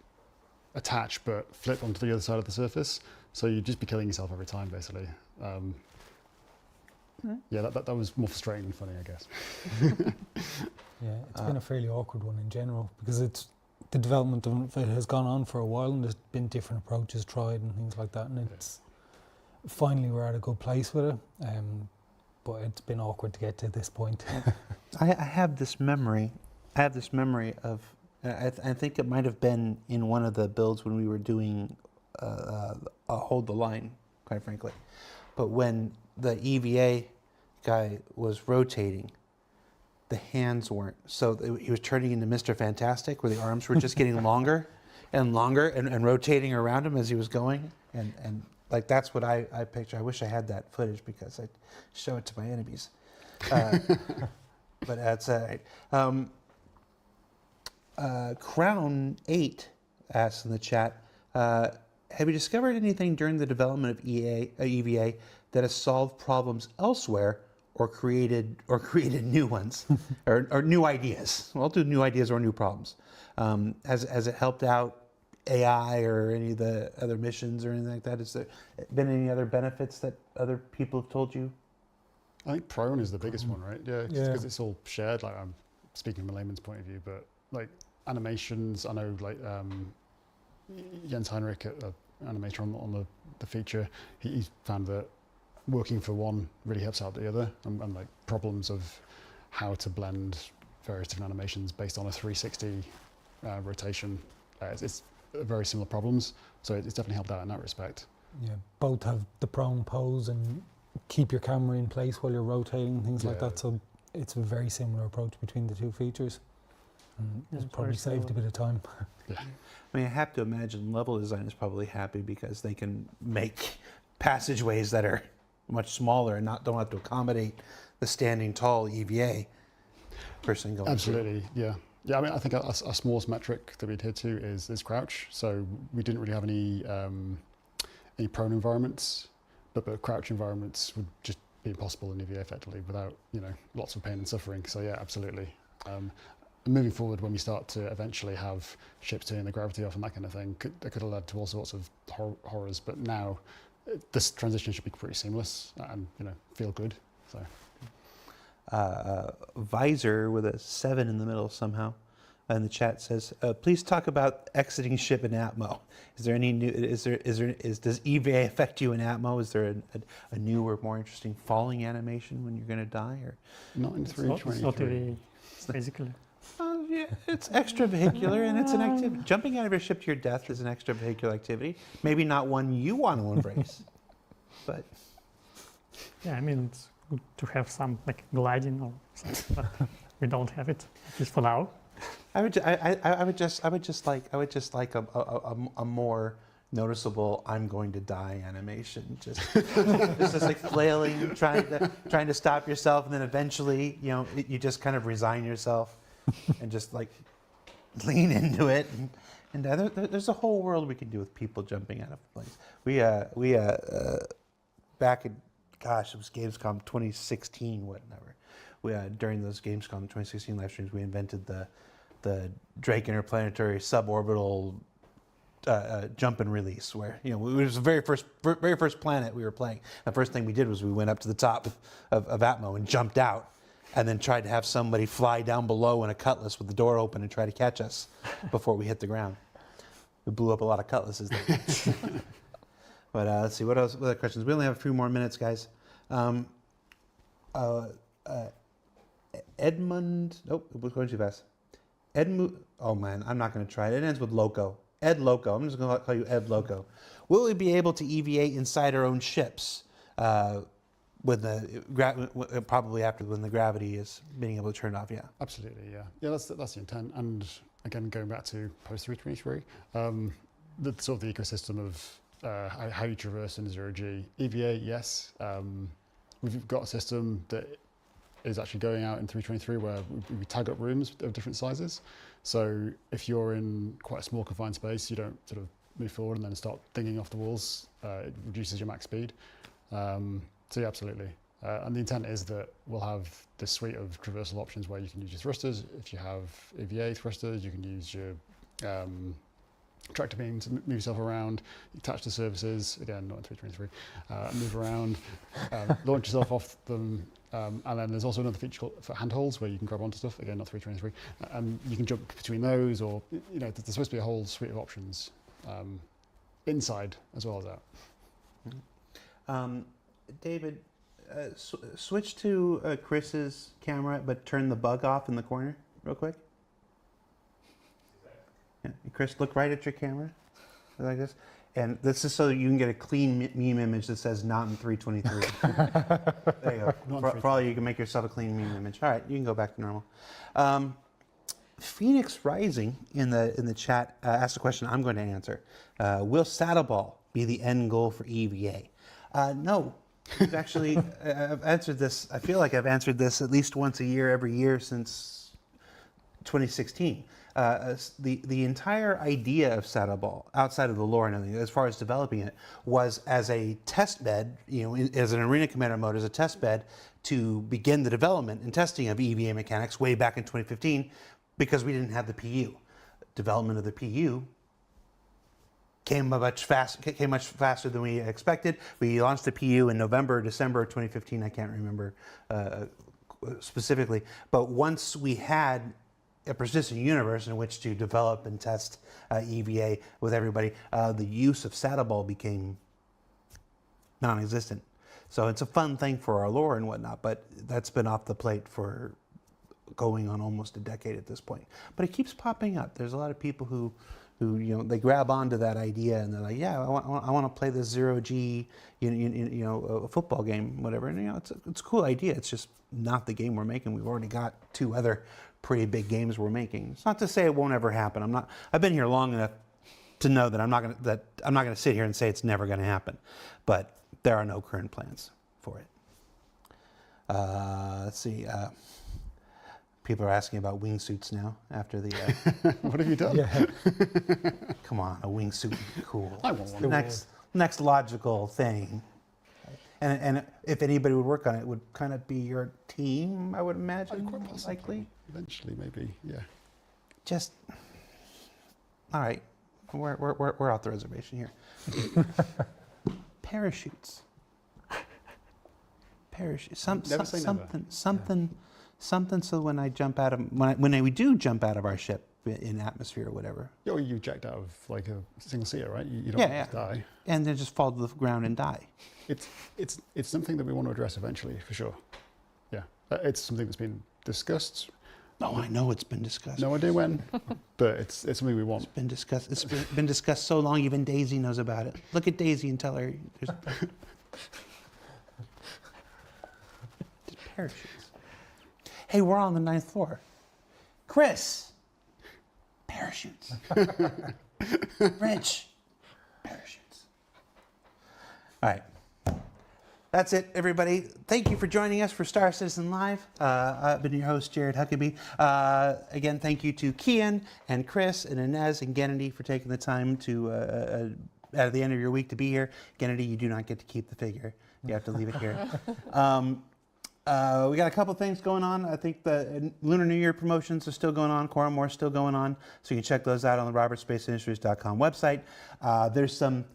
attach but flip onto the other side of the surface. So you'd just be killing yourself every time, basically. Yeah, that was more frustrating than funny, I guess. Yeah, it's been a fairly awkward one in general because the development of it has gone on for a while and there's been different approaches tried and things like that, and it's finally we're at a good place with it. But it's been awkward to get to this point. I have this memory. Of. I think it might have been in one of the builds when we were doing a hold the line, quite frankly. But when the EVA guy was rotating, the hands weren't. So he was turning into Mr. Fantastic, where the arms were just getting longer and longer and rotating around him as he was going. And like that's what I picture. I wish I had that footage because I'd show it to my enemies. But that's Crown 8 asks in the chat, have you discovered anything during the development of EVA that has solved problems elsewhere or created new ones or new ideas? Well, I'll do new ideas or new problems. Has it helped out AI or any of the other missions or anything like that? Has there been any other benefits that other people have told you? I think prone is the biggest one, right? Yeah, because it's all shared. Like I'm speaking from a layman's point of view, but like animations, I know like Jens Heinrich, animator on the feature, he found that working for one really helps out the other, and like problems of how to blend various different animations based on a 360 rotation. It's very similar problems, so it's definitely helped out in that respect. Yeah, both have the prone pose and keep your camera in place while you're rotating and things like Yeah. that. So it's a very similar approach between the two features. And Yeah, it's it's probably very saved a bit of time. I mean, I have to imagine level design is probably happy because they can make passageways that are much smaller and don't have to accommodate the standing tall EVA person going through. Absolutely, yeah. Yeah, I mean, I think our smallest metric that we adhere to is crouch. So we didn't really have any prone environments, but crouch environments would just be impossible in EVA effectively without, lots of pain and suffering. So yeah, absolutely. And moving forward, when we start to eventually have ships turning the gravity off and that kind of thing, that could have led to all sorts of horrors. But now, this transition should be pretty seamless and feel good. So. Visor with a 7 in the middle somehow in the chat says, please talk about exiting ship in Atmo. Is there any new, does EVA affect you in Atmo? Is there a new or more interesting falling animation when you're going to die? Or Not in It's not 323. basically. yeah, it's extravehicular and it's an activity. Jumping out of your ship to your death is an extravehicular activity. Maybe not one you want to embrace, but Yeah, I mean, it's good to have some like gliding or something, but we don't have it, at least for now. I would just like a more noticeable "I'm going to die" animation. Just like flailing, trying to stop yourself, and then eventually, you just kind of resign yourself and just like lean into it. And there's a whole world we can do with people jumping out of planes. We back in, gosh, it was Gamescom 2016, whatever. During those Gamescom 2016 live streams, we invented the Drake interplanetary suborbital jump and release, where it was the very first planet we were playing. The first thing we did was we went up to the top of Atmo and jumped out, and then tried to have somebody fly down below in a cutlass with the door open and try to catch us before we hit the ground. We blew up a lot of cutlasses there. But let's see, what else? What other questions? We only have a few more minutes, guys. Edmund, nope, we're going too fast. Oh man, I'm not going to try it. It ends with Loco. Ed Loco. I'm just going to call you Ed Loco. Will we be able to EVA inside our own ships with probably after when the gravity is being able to turn off? Yeah. Absolutely, yeah. Yeah, that's the intent. And again, going back to post 323, the sort of the ecosystem of how you traverse in 0G. EVA, yes. We've got a system that is actually going out in 323 where we tag up rooms of different sizes. So if you're in quite a small confined space, you don't sort of move forward and then start dinging off the walls. It reduces your max speed. So yeah, absolutely. And the intent is that we'll have this suite of traversal options where you can use your thrusters. If you have EVA thrusters, you can use your tractor beam to move yourself around, attach to surfaces, again, not in 323, move around, launch yourself off them, and then there's also another feature for handholds where you can grab onto stuff, again, not 323, and you can jump between those, or, there's supposed to be a whole suite of options inside as well as out. David, switch to Chris's camera, but turn the bug off in the corner real quick. Yeah. Chris, look right at your camera, like this. And this is so you can get a clean meme image that says "not in 323." There you go. For all you can make yourself a clean meme image. All right, you can go back to normal. Phoenix Rising in the chat asked a question I'm going to answer. Will Saddleball be the end goal for EVA? No. We've actually, I've answered this. I feel like I've answered this at least once a year, every year since 2016. The entire idea of Saddleball, outside of the lore and everything, as far as developing it, was as a test bed, as an arena commander mode, as a test bed to begin the development and testing of EVA mechanics way back in 2015, because we didn't have the PU. Development of the PU came much faster than we expected. We launched the PU in November, December of 2015. I can't remember specifically, but once we had a persistent universe in which to develop and test EVA with everybody, the use of Saddleball became non-existent. So it's a fun thing for our lore and whatnot, but that's been off the plate for going on almost a decade at this point. But it keeps popping up. There's a lot of people who they grab onto that idea and they're like, yeah, I want to play this 0G, a football game, whatever. And it's a cool idea. It's just not the game we're making. We've already got 2 other pretty big games we're making. It's not to say it won't ever happen. I've been here long enough to know that I'm not gonna sit here and say it's never gonna happen. But there are no current plans for it. Let's see. People are asking about wingsuits now after the. What have you done? Yeah. Come on, a wingsuit would be cool. I want one. The next logical thing. And if anybody would work on it, it would kind of be your team, I would imagine. Quite possibly. Likely. Eventually, maybe. Yeah. Just. All right, we're off the reservation here. Parachutes. Parachutes. Never say never. Something. So when I jump out of when we do jump out of our ship in atmosphere or whatever. Yeah, well, you jacked out of like a single seater, right? You don't Yeah, want to die. And then just fall to the ground and die. It's something that we want to address eventually, for sure. Yeah, it's something that's been discussed. No, I know it's been discussed. No idea when, but it's something we want. It's been discussed. It's been discussed so long, even Daisy knows about it. Look at Daisy and tell her there's parachutes. Hey, we're on the 9th floor. Chris, parachutes. Rich, parachutes. All right. That's it, everybody. Thank you for joining us for Star Citizen Live. I've been your host, Jared Huckabee. Again, thank you to Kian and Chris and Inez and Gennady for taking the time to, at the end of your week, to be here. Gennady, you do not get to keep the figure. You have to leave it here. We got a couple things going on. I think the Lunar New Year promotions are still going on. Quorum War is still going on. So you can check those out on the robertspaceindustries.com website. There's some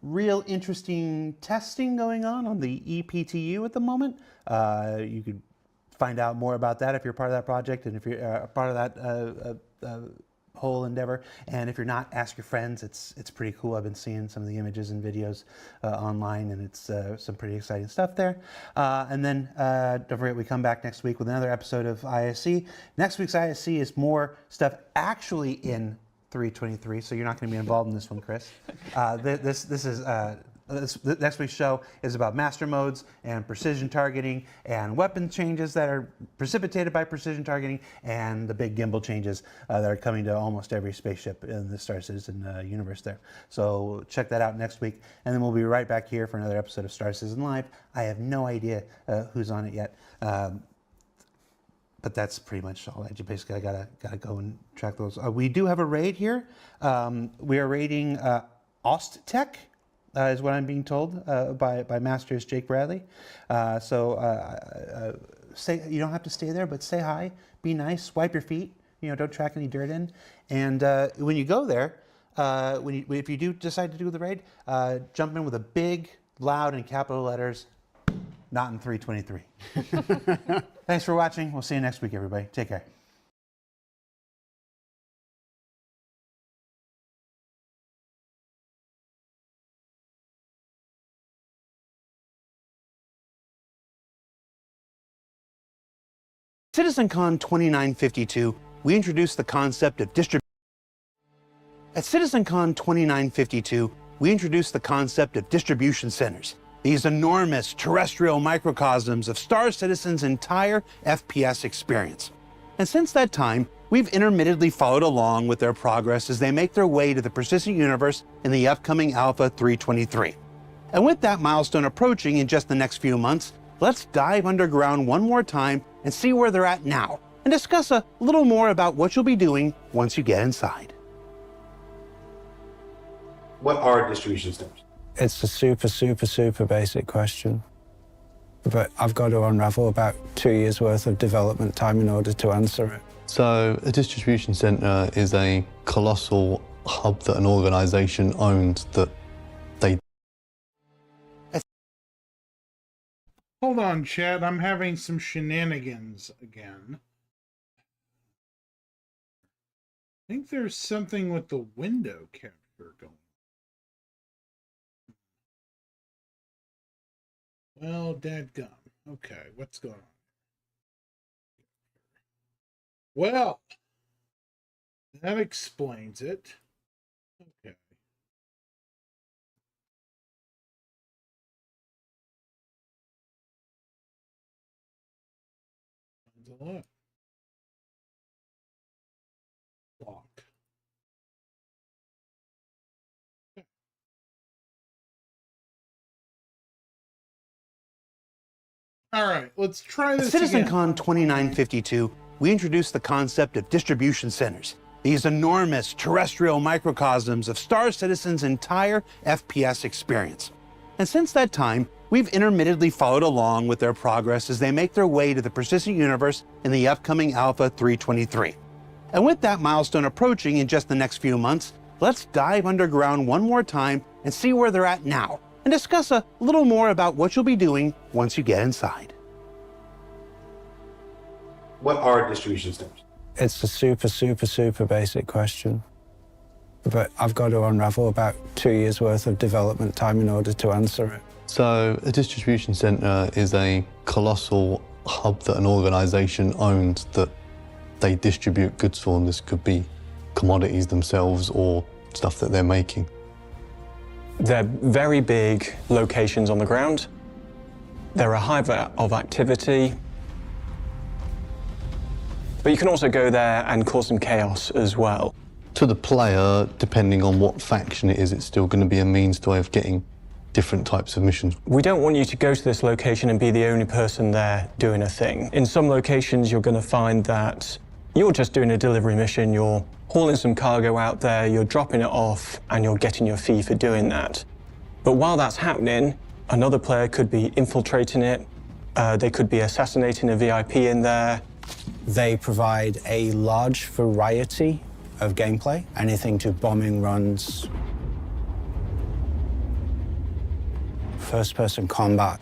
real interesting testing going on the EPTU at the moment. You could find out more about that if you're part of that project and if you're a part of that whole endeavor. And if you're not, ask your friends. It's pretty cool. I've been seeing some of the images and videos online, and it's some pretty exciting stuff there. And then don't forget, we come back next week with another episode of ISC. Next week's ISC is more stuff actually in 323, so you're not going to be involved in this one, Chris. This next week's show is about master modes and precision targeting and weapon changes that are precipitated by precision targeting and the big gimbal changes that are coming to almost every spaceship in the Star Citizen universe there. So check that out next week, and then we'll be right back here for another episode of Star Citizen Live. I have no idea who's on it yet. But that's pretty much all. I gotta go and track those. We do have a raid here. We are raiding Osttech, is what I'm being told by Masters Jake Bradley. Say, you don't have to stay there, but say hi, be nice, wipe your feet. Don't track any dirt in. And when you go there, if you do decide to do the raid, jump in with a big, loud, and capital letters. Not in 323. Thanks for watching. We'll see you next week, everybody. Take care. CitizenCon 2952, we introduced the concept of distribution. At CitizenCon 2952, we introduced the concept of distribution centers. These enormous terrestrial microcosms of Star Citizen's entire FPS experience. And since that time, we've intermittently followed along with their progress as they make their way to the persistent universe in the upcoming Alpha 323. And with that milestone approaching in just the next few months, let's dive underground one more time and see where they're at now, and discuss a little more about what you'll be doing once you get inside. What are distribution centers? It's a super basic question, but I've got to unravel about 2 years worth of development time in order to answer it. So a distribution center is a colossal hub that an organization owns that they... Hold on, Chad. I'm having some shenanigans again. I think there's something with the window capture going. Well, dadgum. Okay, what's going on? Well, that explains it. Okay. That's a lot. Lock. All right, let's try this At again. CitizenCon 2952, we introduced the concept of distribution centers, these enormous terrestrial microcosms of Star Citizen's entire FPS experience. And since that time, we've intermittently followed along with their progress as they make their way to the persistent universe in the upcoming Alpha 323. And with that milestone approaching in just the next few months, let's dive underground one more time and see where they're at now, and discuss a little more about what you'll be doing once you get inside. What are distribution centers? It's a super basic question. But I've got to unravel about 2 years worth of development time in order to answer it. So a distribution centre is a colossal hub that an organisation owns that they distribute goods for, and this could be commodities themselves or stuff that they're making. They're very big locations on the ground. They're a hive of activity. But you can also go there and cause some chaos as well. To the player, depending on what faction it is, it's still going to be a means to way of getting different types of missions. We don't want you to go to this location and be the only person there doing a thing. In some locations, you're going to find that you're just doing a delivery mission, you're hauling some cargo out there, you're dropping it off, and you're getting your fee for doing that. But while that's happening, another player could be infiltrating it, they could be assassinating a VIP in there. They provide a large variety of gameplay, anything to bombing runs, first-person combat,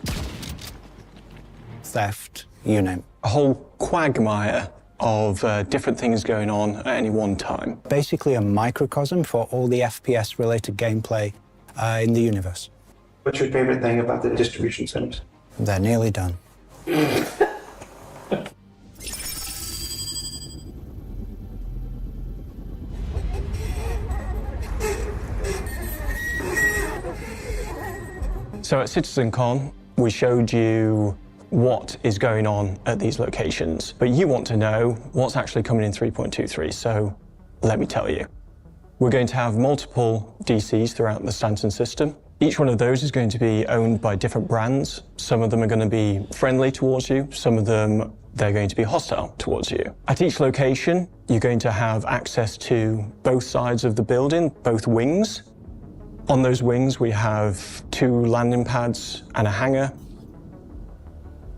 theft, you name it. A whole quagmire of different things going on at any one time. Basically a microcosm for all the FPS-related gameplay in the universe. What's your favorite thing about the distribution centers? They're nearly done. So at CitizenCon, we showed you what is going on at these locations, but you want to know what's actually coming in 3.23, so let me tell you. We're going to have multiple DCs throughout the Stanton system. Each one of those is going to be owned by different brands. Some of them are going to be friendly towards you, some of them they're going to be hostile towards you. At each location, you're going to have access to both sides of the building, both wings. On those wings, we have 2 landing pads and a hangar,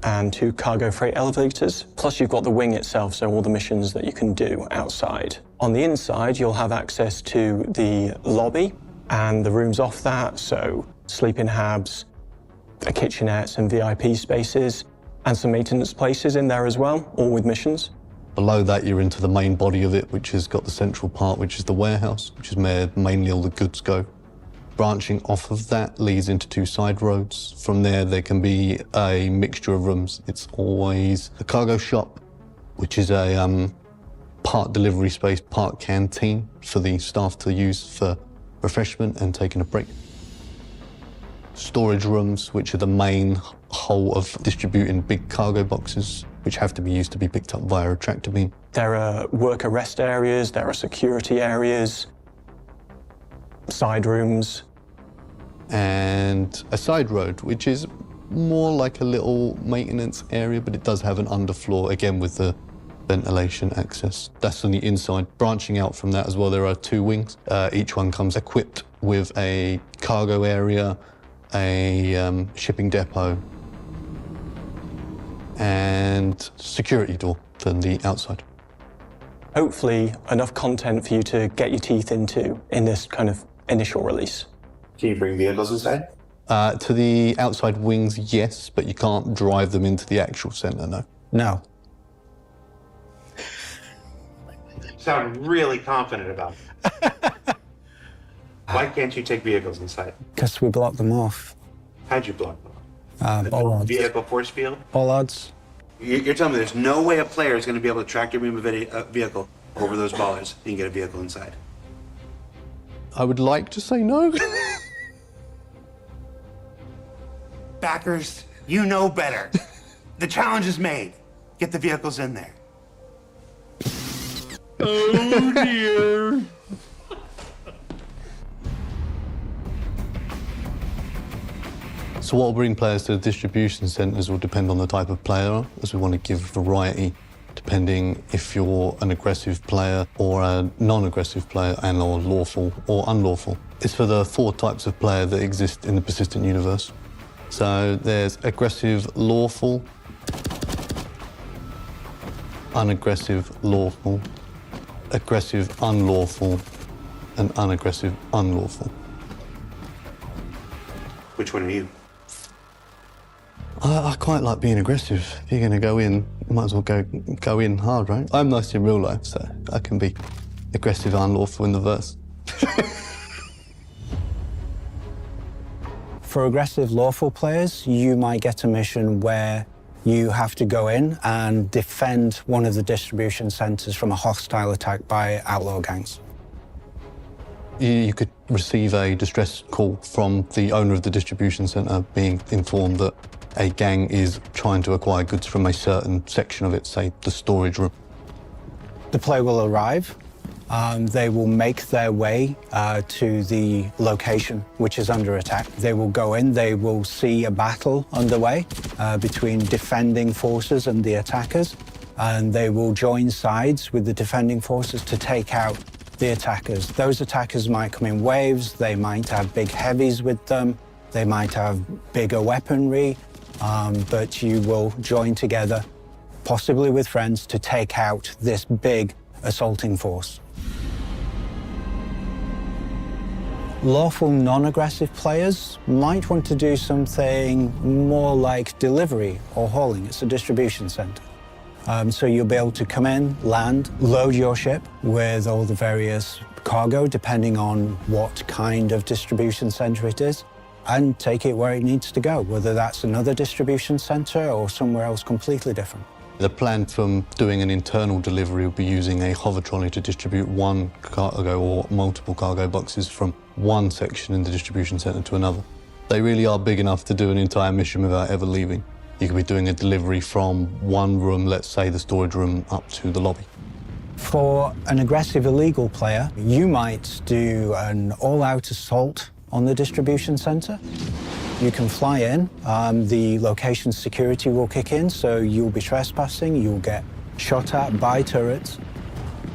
and 2 cargo freight elevators. Plus you've got the wing itself, so all the missions that you can do outside. On the inside, you'll have access to the lobby and the rooms off that, so sleeping habs, a kitchenette, some VIP spaces, and some maintenance places in there as well, all with missions. Below that, you're into the main body of it, which has got the central part, which is the warehouse, which is where mainly all the goods go. Branching off of that leads into 2 side roads. From there can be a mixture of rooms. It's always the cargo shop, which is a part delivery space, part canteen for the staff to use for refreshment and taking a break. Storage rooms, which are the main whole of distributing big cargo boxes, which have to be used to be picked up via a tractor beam. There are worker rest areas, there are security areas, side rooms. And a side road, which is more like a little maintenance area, but it does have an underfloor, again with the ventilation access. That's on the inside. Branching out from that as well, there are 2 wings. Each one comes equipped with a cargo area, a shipping depot, and security door from the outside. Hopefully enough content for you to get your teeth into in this kind of initial release. Can you bring vehicles inside? To the outside wings, yes, but you can't drive them into the actual centre, no. No. sound really confident about it. Why can't you take vehicles inside? Because we block them off. How'd you block them? Bollards. Vehicle force field? Bollards. You're telling me there's no way a player is going to be able to track your beam of vehicle over those bollards and get a vehicle inside? I would like to say no. Backers, you know better. The challenge is made. Get the vehicles in there. Oh dear. So what will bring players to the distribution centres will depend on the type of player, as we want to give variety depending if you're an aggressive player or a non-aggressive player and or lawful or unlawful. It's for the 4 types of player that exist in the persistent universe. So there's aggressive lawful, unaggressive lawful, aggressive unlawful, and unaggressive unlawful. Which one are you? I quite like being aggressive. If you're going to go in, you might as well go in hard, right? I'm nice in real life, so I can be aggressive and unlawful in the verse. For aggressive lawful players, you might get a mission where you have to go in and defend one of the distribution centres from a hostile attack by outlaw gangs. You could receive a distress call from the owner of the distribution centre being informed that a gang is trying to acquire goods from a certain section of it, say the storage room. The player will arrive, they will make their way to the location which is under attack. They will go in, they will see a battle underway between defending forces and the attackers, and they will join sides with the defending forces to take out the attackers. Those attackers might come in waves, they might have big heavies with them, they might have bigger weaponry, but you will join together, possibly with friends, to take out this big assaulting force. Lawful non-aggressive players might want to do something more like delivery or hauling. It's a distribution centre. So you'll be able to come in, land, load your ship with all the various cargo, depending on what kind of distribution centre it is, and take it where it needs to go, whether that's another distribution centre or somewhere else completely different. The plan from doing an internal delivery will be using a hover trolley to distribute one cargo or multiple cargo boxes from one section in the distribution centre to another. They really are big enough to do an entire mission without ever leaving. You could be doing a delivery from one room, let's say the storage room, up to the lobby. For an aggressive illegal player, you might do an all-out assault on the distribution centre. You can fly in, the location security will kick in, so you'll be trespassing, you'll get shot at by turrets.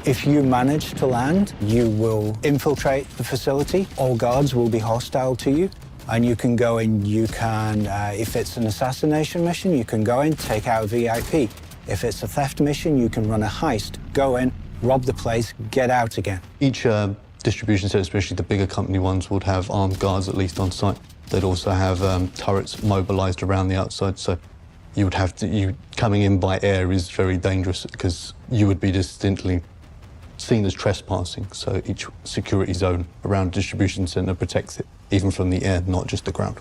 If you manage to land, you will infiltrate the facility. All guards will be hostile to you, and you can go in, you can, if it's an assassination mission, you can go in, take out a VIP. If it's a theft mission, you can run a heist, go in, rob the place, get out again. Each distribution centre, especially the bigger company ones, would have armed guards at least on site. They'd also have turrets mobilised around the outside, so you would have to, coming in by air is very dangerous because you would be distinctly seen as trespassing, so each security zone around a distribution centre protects it, even from the air, not just the ground.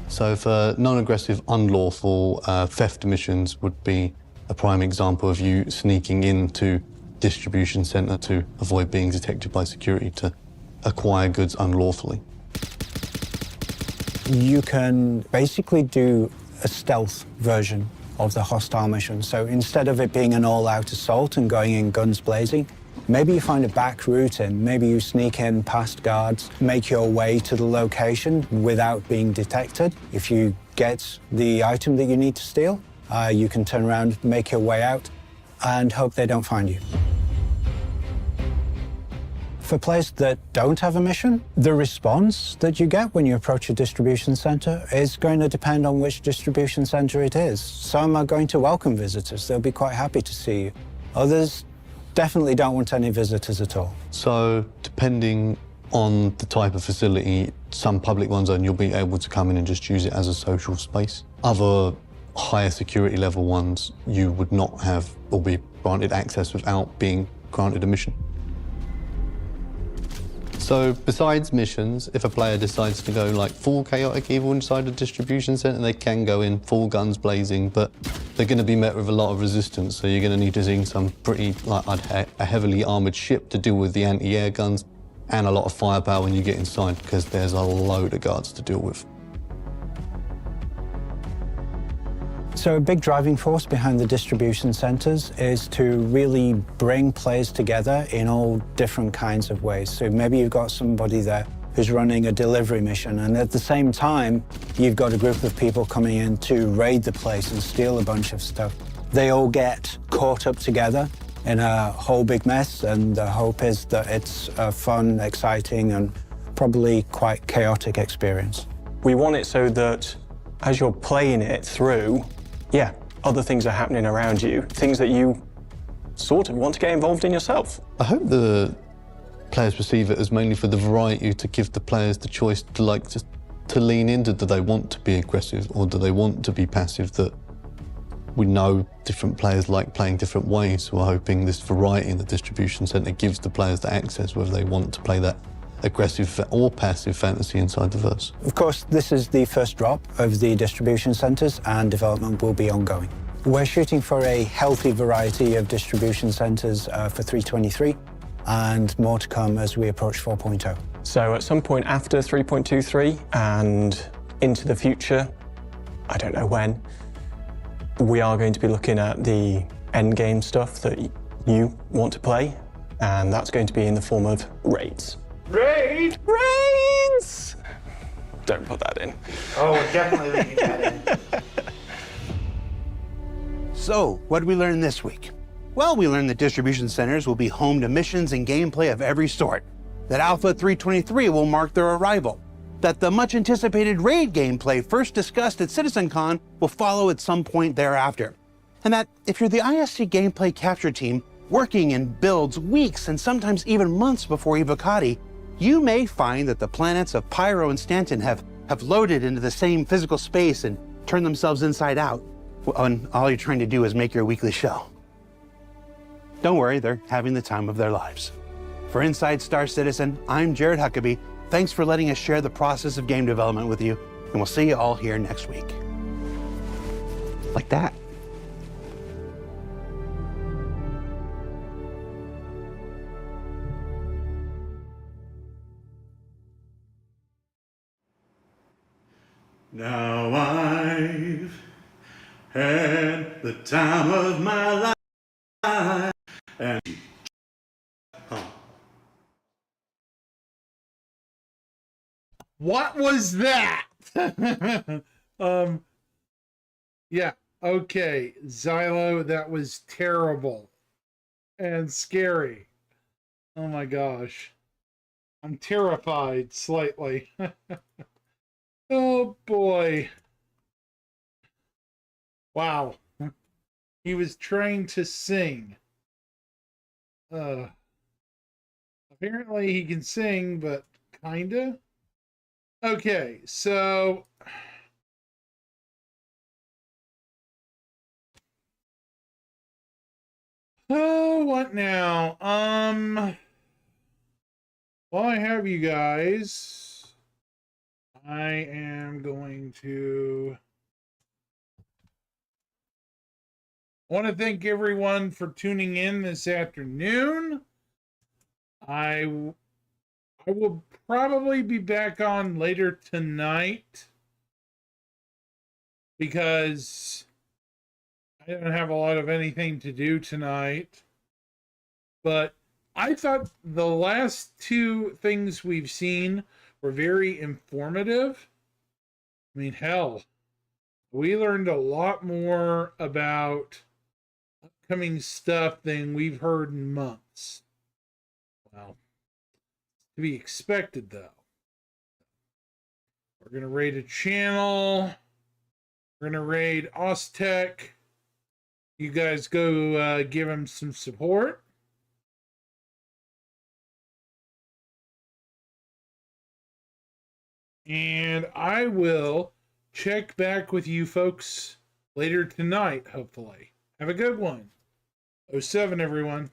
So for non-aggressive, unlawful theft missions would be a prime example of you sneaking into distribution centre to avoid being detected by security to acquire goods unlawfully. You can basically do a stealth version of the hostile mission. So instead of it being an all-out assault and going in guns blazing, maybe you find a back route in, maybe you sneak in past guards, make your way to the location without being detected. If you get the item that you need to steal, you can turn around, make your way out, and hope they don't find you. For players that don't have a mission, the response that you get when you approach a distribution centre is going to depend on which distribution centre it is. Some are going to welcome visitors. They'll be quite happy to see you. Others definitely don't want any visitors at all. So depending on the type of facility, some public ones, and you'll be able to come in and just use it as a social space. Other higher security level ones, you would not have or be granted access without being granted a mission. So besides missions, if a player decides to go like full chaotic evil inside a distribution center, they can go in full guns blazing, but they're going to be met with a lot of resistance. So you're going to need to sing some pretty, like a heavily armored ship to deal with the anti-air guns, and a lot of firepower when you get inside, because there's a load of guards to deal with. So a big driving force behind the distribution centers is to really bring players together in all different kinds of ways. So maybe you've got somebody there who's running a delivery mission, and at the same time, you've got a group of people coming in to raid the place and steal a bunch of stuff. They all get caught up together in a whole big mess, and the hope is that it's a fun, exciting, and probably quite chaotic experience. We want it so that as you're playing it through, yeah, other things are happening around you, things that you sort of want to get involved in yourself. I hope the players perceive it as mainly for the variety, to give the players the choice to like just to lean into, do they want to be aggressive or do they want to be passive? That we know different players like playing different ways, so we're hoping this variety in the distribution center gives the players the access whether they want to play that aggressive or passive fantasy inside the verse. Of course, this is the first drop of the distribution centers, and development will be ongoing. We're shooting for a healthy variety of distribution centers for 3.23, and more to come as we approach 4.0. So at some point after 3.23 and into the future, I don't know when, we are going to be looking at the end game stuff that you want to play, and that's going to be in the form of raids. Raids! Don't put that in. Oh, we're definitely leaving that in. So, what did we learn this week? Well, we learned that distribution centers will be home to missions and gameplay of every sort, that Alpha 3.23 will mark their arrival, that the much anticipated raid gameplay first discussed at CitizenCon will follow at some point thereafter, and that if you're the ISC gameplay capture team working in builds weeks and sometimes even months before Evocati, you may find that the planets of Pyro and Stanton have loaded into the same physical space and turned themselves inside out, when all you're trying to do is make your weekly show. Don't worry, they're having the time of their lives. For Inside Star Citizen, I'm Jared Huckabee. Thanks for letting us share the process of game development with you, and we'll see you all here next week. Like that. Now I've had the time of my life, and What was that? Yeah, okay, Xylo, that was terrible and scary. Oh my gosh. I'm terrified slightly. Oh boy. Wow. He was trained to sing. Apparently he can sing, but kinda. Okay, so oh, what now? While I have you guys, I am going to want to thank everyone for tuning in this afternoon. I will probably be back on later tonight because I don't have a lot of anything to do tonight. But I thought the last two things we've seen were very informative. I mean, hell, we learned a lot more about upcoming stuff than we've heard in months. Well, to be expected, though. We're going to raid a channel. We're going to raid Oztech. You guys go give him some support. And I will check back with you folks later tonight, hopefully. Have a good one. 07, everyone.